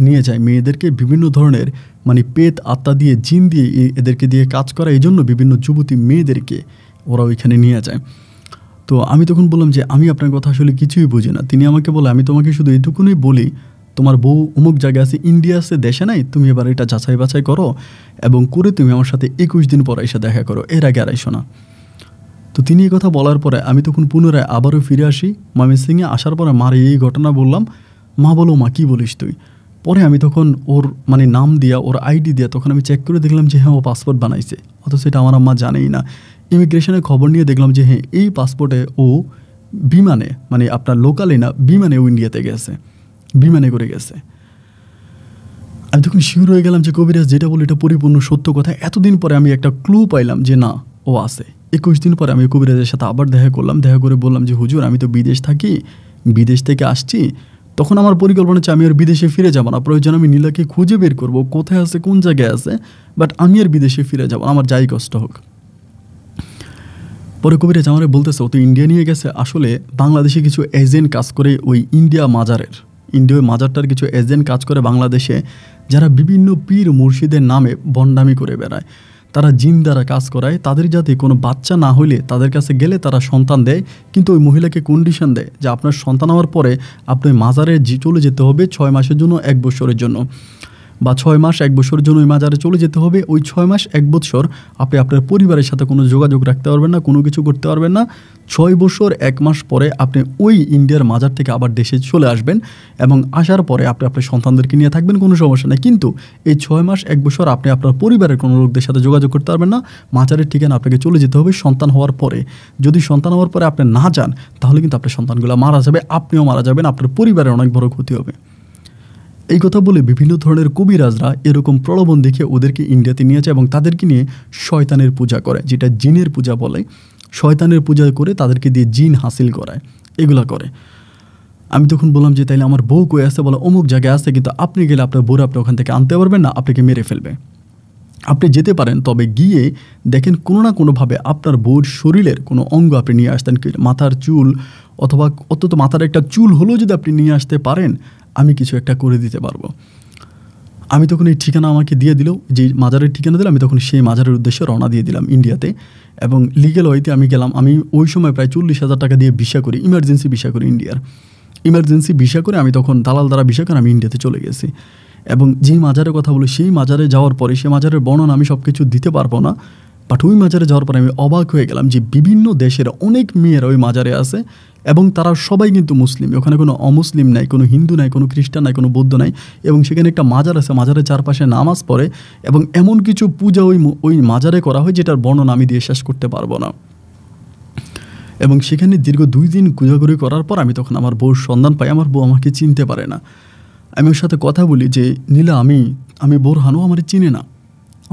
নিয়ে যায় মেয়েদেরকে বিভিন্ন ধরনের মানে পেট আত্মা দিয়ে, জিন দিয়ে এদেরকে দিয়ে কাজ করা। এই জন্য বিভিন্ন যুবতী মেয়েদেরকে ওরা ওইখানে নিয়ে যায়। তো আমি তখন বললাম যে, আমি আপনার কথা আসলে কিছুই বুঝি না। তিনি আমাকে বলে, আমি তোমাকে শুধু এইটুকুনই বলি, তোমার বউ অমুক জায়গায় আছে, ইন্ডিয়া আছে, দেশে নাই, তুমি এবার এটা যাচাই বাছাই করো এবং করে তুমি আমার সাথে 21 দিন পর এসে দেখা করো, এর আগে আর এসো না। তো তিনি এই কথা বলার পরে আমি তখন পুনরায় আবারও ফিরে আসি ময়মনসিংহে। আসার পরে মার এই ঘটনা বললাম। মা বলো, মা কী বলিস তুই? পরে আমি তখন ওর মানে নাম দিয়া, ওর আইডি দিয়া তখন আমি চেক করে দেখলাম যে হ্যাঁ, ও পাসপোর্ট বানাইছে, অথচ এটা আমার আম্মা জানেই না। ইমিগ্রেশনের খবর নিয়ে দেখলাম যে হ্যাঁ, এই পাসপোর্টে ও বিমানে, মানে আপনার লোকালে না, বিমানে ও ইন্ডিয়াতে গেছে, বিমানে করে গেছে। আমি তখন শিওর হয়ে গেলাম যে কবিরাজ যেটা বলে এটা পরিপূর্ণ সত্য কথা। এতদিন পরে আমি একটা ক্লু পাইলাম যে না, ও আছে। 21 দিন পরে আমি কবিরাজের সাথে আবার দেখা করলাম। দেখা করে বললাম যে, হুজুর, আমি তো বিদেশ থাকি, বিদেশ থেকে আসছি। তখন আমার পরিকল্পনা হচ্ছে আমি আর বিদেশে ফিরে যাব না, প্রয়োজন আমি নীলাকে খুঁজে বের করব কোথায় আছে, কোন জায়গায় আছে, বাট আমি আর বিদেশে ফিরে যাব, আমার যাই কষ্ট হোক। পরে কবিরাজ আমার বলতেছে, ও তো ইন্ডিয়া নিয়ে গেছে। আসলে বাংলাদেশে কিছু এজেন্ট কাজ করে ওই ইন্ডিয়া মাজারটার কিছু এজেন্ট কাজ করে বাংলাদেশে, যারা বিভিন্ন পীর মুর্শিদের নামে ভণ্ডামি করে বেড়ায়। তারা জিন দ্বারা কাজ করায়, তাদের যাতে কোনো বাচ্চা না হইলে তাদের কাছে গেলে তারা সন্তান দেয়, কিন্তু ওই মহিলাকে কন্ডিশন দেয় যে আপনার সন্তান হওয়ার পরে আপনি মাজারে চলে যেতে হবে 6 মাসের জন্য, 1 বছরের জন্য, বা 6 মাস 1 বছরের জন্য ওই মাজারে চলে যেতে হবে। ওই 6 মাস 1 বছর আপনি আপনার পরিবারের সাথে কোনো যোগাযোগ রাখতে পারবেন না, কোনো কিছু করতে পারবেন না। 6 বছর 1 মাস পরে আপনি ওই ইন্ডিয়ার মাজার থেকে আবার দেশে চলে আসবেন, এবং আসার পরে আপনি আপনার সন্তানদেরকে নিয়ে থাকবেন, কোনো সমস্যা নেই। কিন্তু এই 6 মাস 1 বছর আপনি আপনার পরিবারের কোনো লোকদের সাথে যোগাযোগ করতে পারবেন না। মাজারের ঠিকানা আপনাকে চলে যেতে হবে সন্তান হওয়ার পরে। যদি সন্তান হওয়ার পরে আপনি না যান, তাহলে কিন্তু আপনার সন্তানগুলো মারা যাবে, আপনিও মারা যাবেন, আপনার পরিবারের অনেক বড় ক্ষতি হবে। এই কথা বলে বিভিন্ন ধরনের কবিরাজরা এরকম প্রলোভন দেখে ওদেরকে ইন্ডিয়াতে নিয়ে যায় এবং তাদেরকে নিয়ে শয়তানের পূজা করে, যেটা জিনের পূজা বলে। শয়তানের পূজা করে তাদেরকে দিয়ে জিন হাসিল করায়, এগুলা করে। আমি তখন বললাম যে, তাইলে আমার বউ কই আছে? বলে, অমুক জায়গায় আছে, কিন্তু আপনি গেলে আপনার বউরা আপনি ওখান থেকে আনতে পারবেন না, আপনাকে মেরে ফেলবে। আপনি যেতে পারেন, তবে গিয়ে দেখেন কোনো না কোনোভাবে আপনার বউর শরীরের কোনো অঙ্গ আপনি নিয়ে আসতেন, মাথার চুল অথবা অন্তত মাথার একটা চুল হলেও যদি আপনি নিয়ে আসতে পারেন, আমি কিছু একটা করে দিতে পারবো। আমি তখন এই ঠিকানা আমাকে দিয়ে দিল, যে মাজারের ঠিকানা দিল, আমি তখন সেই মাজারের উদ্দেশ্যে রওনা দিয়ে দিলাম ইন্ডিয়াতে। এবং লিগ্যাল ওয়েতে আমি গেলাম। আমি ওই সময় প্রায় 40,000 টাকা দিয়ে ভিসা করি, ইমার্জেন্সি ভিসা করি ইন্ডিয়ার। ইমার্জেন্সি ভিসা করে আমি তখন দালাল দ্বারা ভিসা করে আমি ইন্ডিয়াতে চলে গেছি। এবং যেই মাজারের কথা বলি, সেই মাজারে যাওয়ার পরে, সেই মাজারের বর্ণনা আমি সব কিছু দিতে পারবো না, বাট ওই মাজারে যাওয়ার পরে আমি অবাক হয়ে গেলাম যে বিভিন্ন দেশের অনেক মেয়েরা ওই মাজারে আছে, এবং তারা সবাই কিন্তু মুসলিম। ওখানে কোনো অমুসলিম নাই, কোনো হিন্দু নাই, কোনো খ্রিস্টান নাই, কোনো বৌদ্ধ নাই। এবং সেখানে একটা মাজার আছে, মাজারের চারপাশে নামাজ পড়ে, এবং এমন কিছু পূজা ওই মাজারে করা হয় যেটার বর্ণনা আমি দিয়ে শেষ করতে পারবো না। এবং সেখানে দীর্ঘ 2 দিন ঘোরাঘুরি করার পর আমি তখন আমার বউর সন্ধান পাই। আমার বউ আমাকে চিনতে পারে না। আমি ওর সাথে কথা বলি যে, নীলা, আমি বোরহান, ও আমার চিনে না,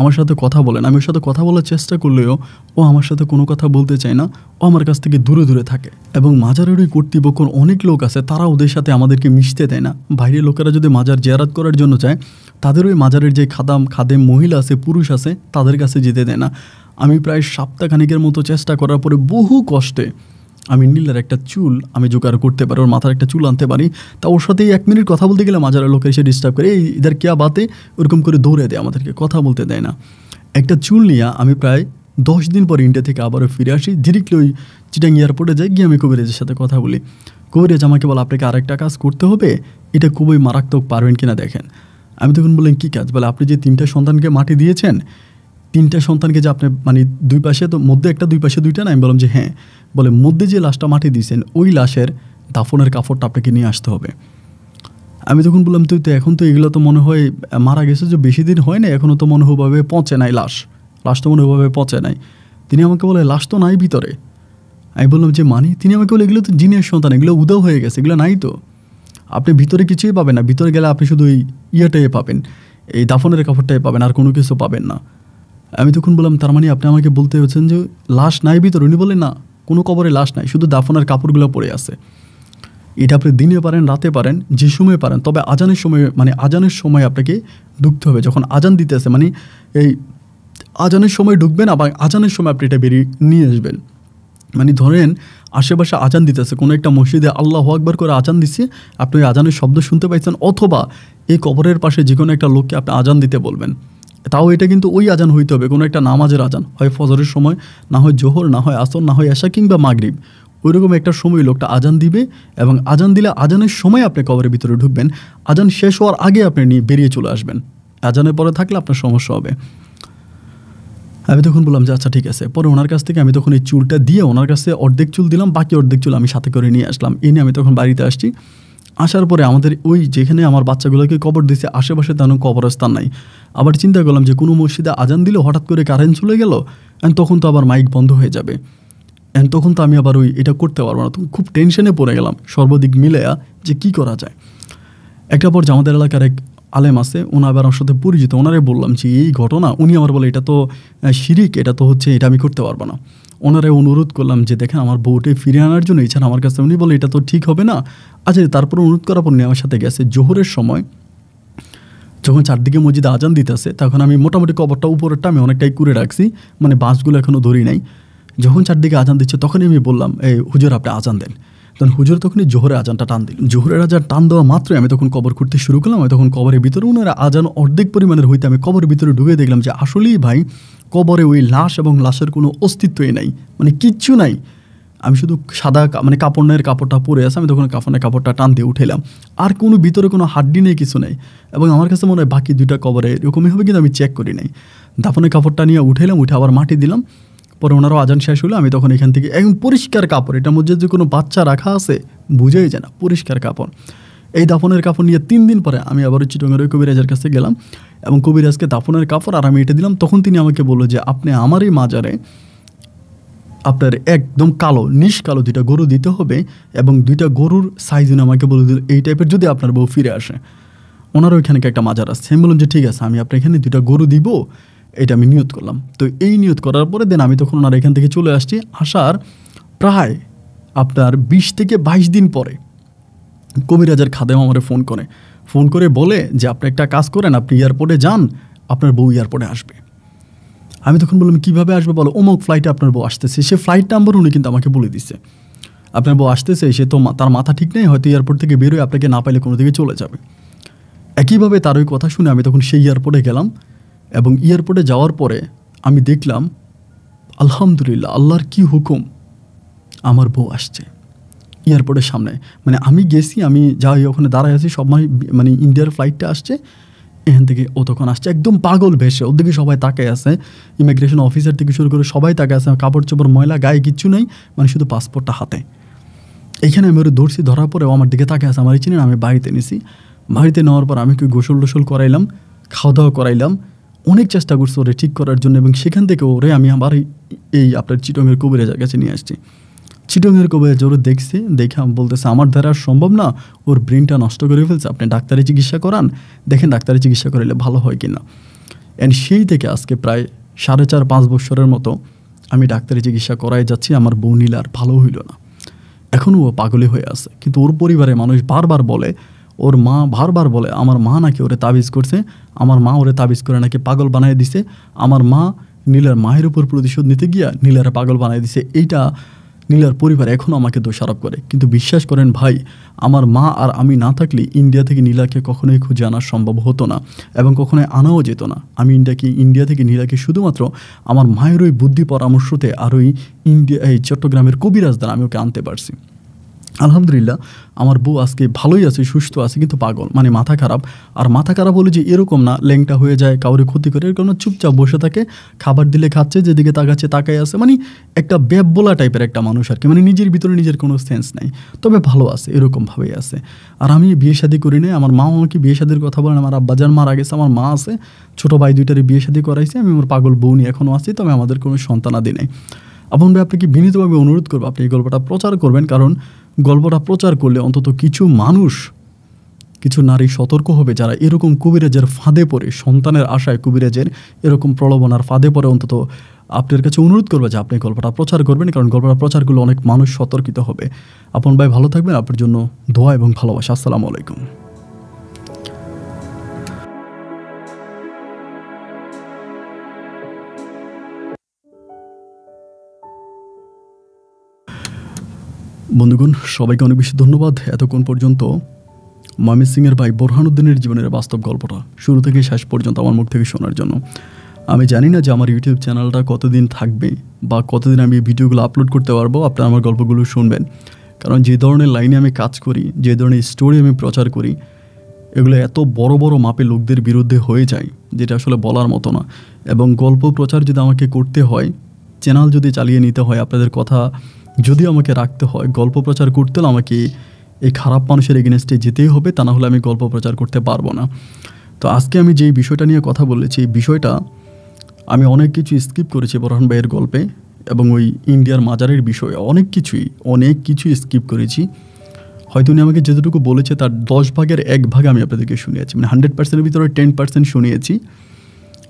আমার সাথে কথা বলেন। আমি ওর সাথে কথা বলার চেষ্টা করলেও ও আমার সাথে কোনো কথা বলতে চায় না, ও আমার কাছ থেকে দূরে দূরে থাকে। এবং মাজারের ওই কর্তৃপক্ষ অনেক লোক আছে, তারা ওদের সাথে আমাদেরকে মিশতে দেয় না। বাইরের লোকেরা যদি মাজার জিয়ারত করার জন্য চায়, তাদের ওই মাজারের যে খাদেম মহিলা আছে, পুরুষ আছে, তাদের কাছে যেতে দেয় না। আমি প্রায় সপ্তাহখানেকের মতো চেষ্টা করার পরে বহু কষ্টে আমি নীলার একটা চুল আমি জোগাড় করতে পারি, ওর মাথার একটা চুল আনতে পারি। তা ওর সাথে 1 মিনিট কথা বলতে গেলে মাজারের লোকের এসে ডিস্টার্ব করে, এই ইধার কিয়া বাতে, ওরকম করে দৌড়ে দেয়, আমাদেরকে কথা বলতে দেয় না। একটা চুল নিয়ে আমি প্রায় 10 দিন পর ইন্ডিয়া থেকে আবারও ফিরে আসি। ডিরেক্টলি ওই চিটাং এয়ারপোর্টে যাই, গিয়ে আমি কবিরাজের সাথে কথা বলি। কবিরাজ আমাকে বলে, আপনাকে আরেকটা কাজ করতে হবে, এটা খুবই মারাত্মক, পারবেন কিনা দেখেন। আমি তখন বললেন, কী কাজ? বলে, আপনি যে 3টা সন্তানকে মাটি দিয়েছেন, 3টা সন্তানকে যে আপনি মানে 2 পাশে তো মধ্যে একটা, 2 পাশে 2টা না? আমি বললাম যে হ্যাঁ। বলে, মধ্যে যে লাশটা মাটি দিয়েছেন, ওই লাশের দাফনের কাপড়টা আপনাকে নিয়ে আসতে হবে। আমি তখন বললাম, তুই তো এখন তো এগুলো তো মনে হয় মারা গেছে, যে বেশি দিন হয় না, এখনও তো মনে হয় ওভাবে পচে নাই লাশ তো মনে হয় ওভাবে পচে নাই। তিনি আমাকে বলে, লাশ তো নাই ভিতরে। আমি বললাম যে মানে? তিনি আমাকে বলে এগুলো তো জিনের সন্তান, এগুলো উদাও হয়ে গেছে, এগুলো নাই তো, আপনি ভিতরে কিছুই পাবেন না, ভিতরে গেলে আপনি শুধু এই ইয়েটাই পাবেন, এই দাফনের কাপড়টাই পাবেন, আর কোনো কিছু পাবেন না। আমি তখন বললাম তার মানে আপনি আমাকে বলতে হচ্ছেন যে লাশ নাই ভিতরে? উনি বললেন না, কোনো কবরে লাশ নাই, শুধু দাফনের কাপড়গুলো পড়ে আছে। এটা আপনি দিনে পারেন, রাতে পারেন, যে সময় পারেন, তবে আজানের সময়, মানে আজানের সময় আপনাকে ঢুকতে হবে। যখন আজান দিতেছে মানে এই আজানের সময় ঢুকবেন, আবার আজানের সময় আপনি এটা বেরিয়ে নিয়ে আসবেন। মানে ধরেন আশেপাশে আজান দিতেছে, কোনো একটা মসজিদে আল্লাহু আকবার করে আজান দিচ্ছে, আপনি ওই আজানের শব্দ শুনতে পাইছেন, অথবা এই কবরের পাশে যে কোনো একটা লোককে আপনি আজান দিতে বলবেন। তাও এটা কিন্তু ওই আজান হইতে হবে, কোনো একটা নামাজের আজান, হয় ফজরের সময়, না হয় জোহর, না হয় আসর, না হয় এশা কিংবা মাগরিব। ওইরকম একটা সময় লোকটা আজান দিবে, এবং আজান দিলে আজানের সময় আপনি কবরের ভিতরে ঢুকবেন, আজান শেষ হওয়ার আগে আপনি নিয়ে বেরিয়ে চলে আসবেন। আজানের পরে থাকলে আপনার সমস্যা হবে। আমি তখন বললাম যে আচ্ছা ঠিক আছে। পরে ওনার কাছ থেকে আমি তখন এই চুলটা দিয়ে ওনার কাছে অর্ধেক চুল দিলাম, বাকি অর্ধেক চুল আমি সাথে করে নিয়ে আসলাম। এনে আমি তখন বাড়িতে আসছি। আসার পরে আমাদের ওই যেখানে আমার বাচ্চাগুলোকে কবর দিয়েছে আশেপাশে তেমন কবরস্থান নাই। আবার চিন্তা করলাম যে কোনো মসজিদে আজান দিলে হঠাৎ করে কারেন্ট চলে গেল, অ্যান্ড তখন তো আবার মাইক বন্ধ হয়ে যাবে, অ্যান্ড তখন তো আমি আবার ওই এটা করতে পারবো না। তখন খুব টেনশনে পড়ে গেলাম সর্বদিক মিলেয়া যে কী করা যায়। একটা পর আমাদের এলাকার এক আলেম আছে, ওনা আবার আমার সাথে পরিচিত, ওনারে বললাম যে এই ঘটনা। উনি আমার বলে এটা তো শিরিক, এটা তো হচ্ছে, এটা আমি করতে পারবো না। ওনারে অনুরোধ করলাম যে দেখেন আমার বউটে ফিরে আনার জন্য, এছাড়া আমার কাছে। উনি বলে এটা তো ঠিক হবে না। আচ্ছা, তারপর অনুরোধ করার পর উনি আমার সাথে গেছে। জোহরের সময় যখন চারদিকে মসজিদে আজান দিতেছে, তখন আমি মোটামুটি কবরটা উপরেরটা আমি অনেকটাই করে রাখছি, মানে বাঁশগুলো এখনও ধরি নাই। যখন চারদিকে আজান দিচ্ছে তখনই আমি বললাম এই হুজুর আপনি আজান দেন। তখন হুজুর তখনই জোহরের আজানটা টান দিল। জোহরের আজান টান দেওয়া মাত্রই আমি তখন কবর খুঁড়তে শুরু করলাম। আমি তখন কবরের ভিতরে ওনারা আজান অর্ধেক পরিমাণের হইতে আমি কবরের ভিতরে ঢুকে দেখলাম যে আসলেই ভাই কবরে ওই লাশ এবং লাশের কোনো অস্তিত্বই নাই, মানে কিচ্ছু নাই। আমি শুধু সাদা মানে কাপড়ের কাপড়টা পরে আছে, আমি তখন কাপড়ের কাপড়টা টান দিয়ে উঠেলাম। আর কোনো ভিতরে কোনো হাড্ডি নেই, কিছু নেই। এবং আমার কাছে মনে হয় বাকি দুইটা কবরে এরকমই হবে, কিন্তু আমি চেক করি নাই। দাফনের কাপড়টা নিয়ে উঠেলাম, উঠে আবার মাটি দিলাম। পরে ওনারও আজান শেষ হলো। আমি তখন এখান থেকে একদম পরিষ্কার কাপড়, এটার মধ্যে যে কোনো বাচ্চা রাখা আছে বুঝেই যায় না, পরিষ্কার কাপড়। এই দাফনের কাপড় নিয়ে 3 দিন পরে আমি আবার চিটংয়ের ওই কবিরাজের কাছে গেলাম, এবং কবিরাজকে দাফনের কাপড় আর আমি এটা দিলাম। তখন তিনি আমাকে বললো যে আপনি আমার এই মাজারে আপনার একদম কালো, নিষ্কালো 2টা গরু দিতে হবে, এবং 2টা গরুর সাইজ আমাকে বলে দিল এই টাইপের, যদি আপনার বউ ফিরে আসে। ওনার ওইখানে একটা মাজার আছে। আমি বললাম যে ঠিক আছে, আমি আপনার এখানে 2টা গরু দিব, এটা আমি নিয়ত করলাম। তো এই নিয়ত করার পরে দেন আমি তখন ওনার এখান থেকে চলে আসছি। আসার প্রায় আপনার 20 থেকে 22 দিন পরে কবিরাজের খাদেম আমার ফোন করে বলে যে আপনি একটা কাজ করেন, আপনি এয়ারপোর্টে যান, আপনার বউ এয়ারপোর্টে আসবে। আমি তখন বললাম কীভাবে আসবে বলো? অমুক ফ্লাইটে আপনার বউ আসতেছে। সে ফ্লাইট নাম্বার উনি কিন্তু আমাকে বলে দিচ্ছে, আপনার বউ আসতেছে, সে তো তার মাথা ঠিক নেই, হয়তো এয়ারপোর্ট থেকে বেরোয় আপনাকে না পাইলে কোনো দিকে চলে যাবে। একইভাবে তার ওই কথা শুনে আমি তখন সেই এয়ারপোর্টে গেলাম, এবং এয়ারপোর্টে যাওয়ার পরে আমি দেখলাম আলহামদুলিল্লাহ, আল্লাহর কি হুকুম, আমার বউ আসছে এয়ারপোর্টের সামনে। মানে আমি গেছি, আমি যাই ওখানে দাঁড়ায় আছি, সব মানে ইন্ডিয়ার ফ্লাইটটা আসছে, এখান থেকে ও তখন আসছে একদম পাগল ভেসে। ওর দিকে সবাই তাকায় আছে, ইমিগ্রেশন অফিসার থেকে শুরু করে সবাই তাকায় আছে, কাপড় চোপড় ময়লা, গায়ে কিচ্ছু নেই, মানে শুধু পাসপোর্টটা হাতে। এইখানে আমি ওর ধরছি, ধরার পরে ও আমার দিকে তাকায় আছে, আমার চিনেন। আমি বাড়িতে নিছি, বাড়িতে নেওয়ার পর আমি গোসল টোসল করাইলাম, খাওয়া দাওয়া করাইলাম, অনেক চেষ্টা করছি ওরে ঠিক করার জন্য। এবং সেখান থেকে ওরে আমি আবার এই আপনার চিটংয়ের কবিরাজের কাছে নিয়ে আসছি। চিটংয়ের কবিরাজ ওরে দেখছে, দেখে বলতেছে আমার দ্বারা সম্ভব না, ওর ব্রেনটা নষ্ট করে ফেলছে, আপনি ডাক্তারি চিকিৎসা করান, দেখেন ডাক্তারি চিকিৎসা করাইলে ভালো হয় কিনা। অ্যান্ড সেই থেকে আজকে প্রায় 4.5-5 বছরের মতো আমি ডাক্তারি চিকিৎসা করাই যাচ্ছি। আমার বউ নীলার ভালো হইল না, এখনও ও পাগলি হয়ে আছে। কিন্তু ওর পরিবারের মানুষ বারবার বলে, ওর মা বারবার বলে আমার মা নাকি ওরে তাবিজ করছে, আমার মা ওরে তাবিজ করে নাকি পাগল বানিয়ে দিছে, আমার মা নীলার মায়ের উপর প্রতিশোধ নিতে গিয়া নীলার পাগল বানিয়ে দিছে। এইটা নীলার পরিবার এখনও আমাকে দোষারোপ করে। কিন্তু বিশ্বাস করেন ভাই, আমার মা আর আমি না থাকলে ইন্ডিয়া থেকে নীলাকে কখনোই খুঁজে আনা সম্ভব হতো না, এবং কখনোই আনাও যেত না। আমি ইন্ডিয়া থেকে নীলাকে শুধুমাত্র আমার মায়ের ওই বুদ্ধি পরামর্শতে আর ওই এই চট্টগ্রামের কবিরাজ দ্বারা আমি ওকে আনতে পারছি। আলহামদুলিল্লাহ, আমার বউ আজকে ভালোই আছে, সুস্থ আছে, কিন্তু পাগল, মানে মাথা খারাপ। আর মাথা খারাপ হলে যে এরকম না ল্যাংটা হয়ে যায়, কাউরে ক্ষতি করে, এরকম চুপচাপ বসে থাকে, খাবার দিলে খাচ্ছে, যেদিকে তাকাচ্ছে তাকাই আছে, মানে একটা ব্যাবলা টাইপের একটা মানুষ আর কি, মানে নিজের ভিতরে নিজের কোনো সেন্স নাই, তবে ভালো আছে, এরকমভাবেই আছে। আর আমি বিয়ে শাদী করি নাই, আমার মা আমাকে বিয়ে শাদীর কথা বলেন, আমার আব্বাজান মারা গেছে, আমার মা আছে, ছোটো ভাই 2টারই বিয়ে শাদী করাইছে, আমি আমার পাগল বউ নিয়ে এখনও আছি, তবে আমাদের কোনো সন্তানাদি নেই। আপন ভাই আপনাকে বিনীতভাবে অনুরোধ করবো আপনি এই গল্পটা প্রচার করবেন, কারণ গল্পটা প্রচার করলে অন্তত কিছু মানুষ, কিছু নারী সতর্ক হবে যারা এরকম কবিরাজের ফাঁদে পড়ে, সন্তানের আশায় কবিরাজের এরকম প্রলোভনার ফাঁদে পড়ে। অন্তত আপনার কাছে অনুরোধ করবে যে আপনি গল্পটা প্রচার করবেন, কারণ গল্পটা প্রচার করলে অনেক মানুষ সতর্কিত হবে। আপন ভাই ভালো থাকবেন, আপনার জন্য দোয়া এবং ভালোবাসা। আসসালামু আলাইকুম। বন্ধুগণ, সবাইকে অনেক বেশি ধন্যবাদ এতক্ষণ পর্যন্ত ময়মনসিংহের ভাই বোরহানুদ্দিনের জীবনের বাস্তব গল্পটা শুরু থেকে শেষ পর্যন্ত আমার মুখ থেকে শোনার জন্য। আমি জানি না যে আমার ইউটিউব চ্যানেলটা কতদিন থাকবে বা কতদিন আমি ভিডিওগুলো আপলোড করতে পারবো। আপনারা আমার গল্পগুলো শুনবেন, কারণ যে ধরনের লাইনে আমি কাজ করি, যে ধরনের স্টোরি আমি প্রচার করি, এগুলো এত বড় বড় মাপে লোকদের বিরুদ্ধে হয়ে যায় যেটা আসলে বলার মতো না। এবং গল্প প্রচার যদি আমাকে করতে হয়, চ্যানেল যদি চালিয়ে নিতে হয়, আপনাদের কথা যদি আমাকে রাখতে হয়, গল্প প্রচার করতে হলে আমাকে এই খারাপ মানুষের এগেনস্টে যেতেই হবে, তা না হলে আমি গল্প প্রচার করতে পারবো না। তো আজকে আমি যেই বিষয়টা নিয়ে কথা বলেছি, এই বিষয়টা আমি অনেক কিছু স্কিপ করেছি বোরহান ভাইয়ের গল্পে, এবং ওই ইন্ডিয়ার মাজারের বিষয়ে অনেক কিছুই স্কিপ করেছি। হয়তো উনি আমাকে যেটুকু বলেছে তার 10 ভাগের 1 ভাগ আমি আপনাদেরকে শুনিয়েছি, মানে 100%-এর ভিতরে 10% শুনিয়েছি,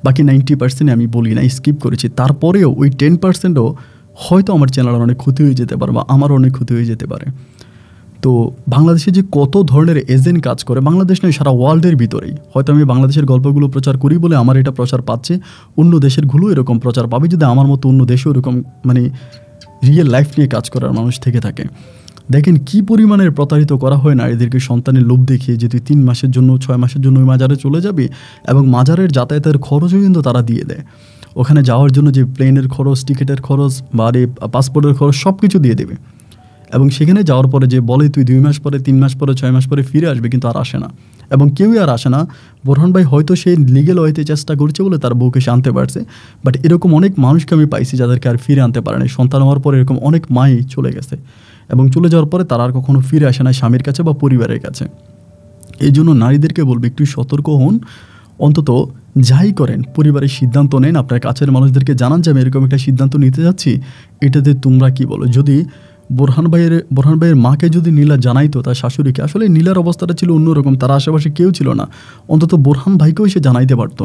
বাকি 90% আমি বলি না, স্কিপ করেছি। তারপরেও ওই 10%ও হয়তো আমার চ্যানেলের অনেক ক্ষতি হয়ে যেতে পারে বা আমার অনেক ক্ষতি হয়ে যেতে পারে। তো বাংলাদেশে যে কত ধরনের এজেন্ট কাজ করে, বাংলাদেশ নয় সারা ওয়ার্ল্ডের ভিতরেই, হয়তো আমি বাংলাদেশের গল্পগুলো প্রচার করি বলে আমার এটা প্রচার পাচ্ছে, অন্য দেশেরগুলো এরকম প্রচার পাবে যদি আমার মতো অন্য দেশেও এরকম মানে রিয়েল লাইফ নিয়ে কাজ করার মানুষ থেকে থাকে। দেখেন কী পরিমাণের প্রতারিত করা হয় নারীদেরকে সন্তানের লোভ দেখিয়ে যে তুই 3 মাসের জন্য 6 মাসের জন্য ওই মাজারে চলে যাবি, এবং মাজারের যাতায়াতের খরচও কিন্তু তারা দিয়ে দেয়। ওখানে যাওয়ার জন্য যে প্লেনের খরচ, টিকিটের খরচ বা পাসপোর্টের খরচ সব কিছু দিয়ে দেবে, এবং সেখানে যাওয়ার পরে যে বলে তুই 2 মাস পরে, 3 মাস পরে, 6 মাস পরে ফিরে আসবে, কিন্তু আর আসে না, এবং কেউই আর আসে না। বোরহান ভাই হয়তো সে লিগেল ওয়েতে চেষ্টা করছে বলে তার বউকে সে আনতে পারছে, বাট এরকম অনেক মানুষকে আমি পাইছি যাদেরকে আর ফিরে আনতে পারে না। সন্তান হওয়ার পরে এরকম অনেক মাই চলে গেছে, এবং চলে যাওয়ার পরে তারা আর কখনো ফিরে আসে না স্বামীর কাছে বা পরিবারের কাছে। এই জন্য নারীদেরকে বলবো একটু সতর্ক হন, অন্তত যাই করেন পরিবারের সিদ্ধান্ত নেন, আপনার কাছের মানুষদেরকে জানান যে আমি এরকম একটা সিদ্ধান্ত নিতে যাচ্ছি, এটাতে তোমরা কি বলো। যদি বোরহান ভাইয়ের মাকে যদি নীলা জানাইতো তার শাশুড়িকে, আসলে নীলার অবস্থাটা ছিল অন্যরকম, তার আশেপাশে কেউ ছিল না, অন্তত বোরহান ভাইকেও সে জানাইতে পারতো,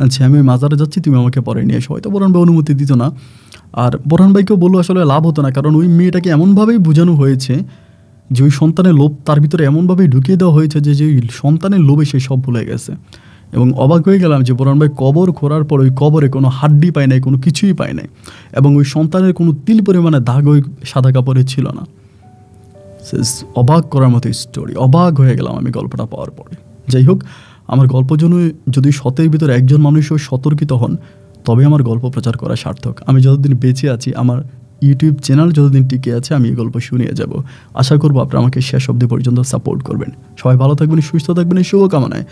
আচ্ছা আমি মাজারে যাচ্ছি, তুমি আমাকে পরে নিয়ে এসো। হয়তো বোরহান ভাই অনুমতি দিত না, আর বোরহান ভাইকেও বললো আসলে লাভ হতো না, কারণ ওই মেয়েটাকে এমনভাবেই বোঝানো হয়েছে যে ওই সন্তানের লোভ তার ভিতরে এমনভাবেই ঢুকিয়ে দেওয়া হয়েছে যে ওই সন্তানের লোভে সে সব ভুলে গেছে। এবং অবাক হয়ে গেলাম যে বোরহান ভাই কবর খোঁড়ার পর ওই কবরে কোনো হাড্ডি পায় নাই, কোনো কিছুই পায় নাই, এবং ওই সন্তানের কোনো তিল পরিমাণে দাগ ওই সাদা কাপড়ে ছিল না। অবাক করার মতো স্টোরি, অবাক হয়ে গেলাম আমি গল্পটা পাওয়ার পরে। যাই হোক, আমার গল্প জন্য যদি 100-এর ভিতরে একজন মানুষও সতর্কিত হন, তবে আমার গল্প প্রচার করা সার্থক। আমি যতদিন বেঁচে আছি, আমার ইউটিউব চ্যানেল যতদিন টিকে আছে, আমি এই গল্প শুনিয়ে যাব। আশা করবো আপনারা আমাকে শেষ অবধি পর্যন্ত সাপোর্ট করবেন। সবাই ভালো থাকবেন, সুস্থ থাকবেন, এই শুভকামনায়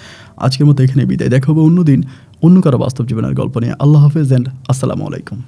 আজকের মতো এখানে বিদায়। দেখা হবে অন্য দিন অন্য কারো বাস্তব জীবনের গল্প নিয়ে। আল্লাহ হাফেজ অ্যান্ড আসসালামু আলাইকুম।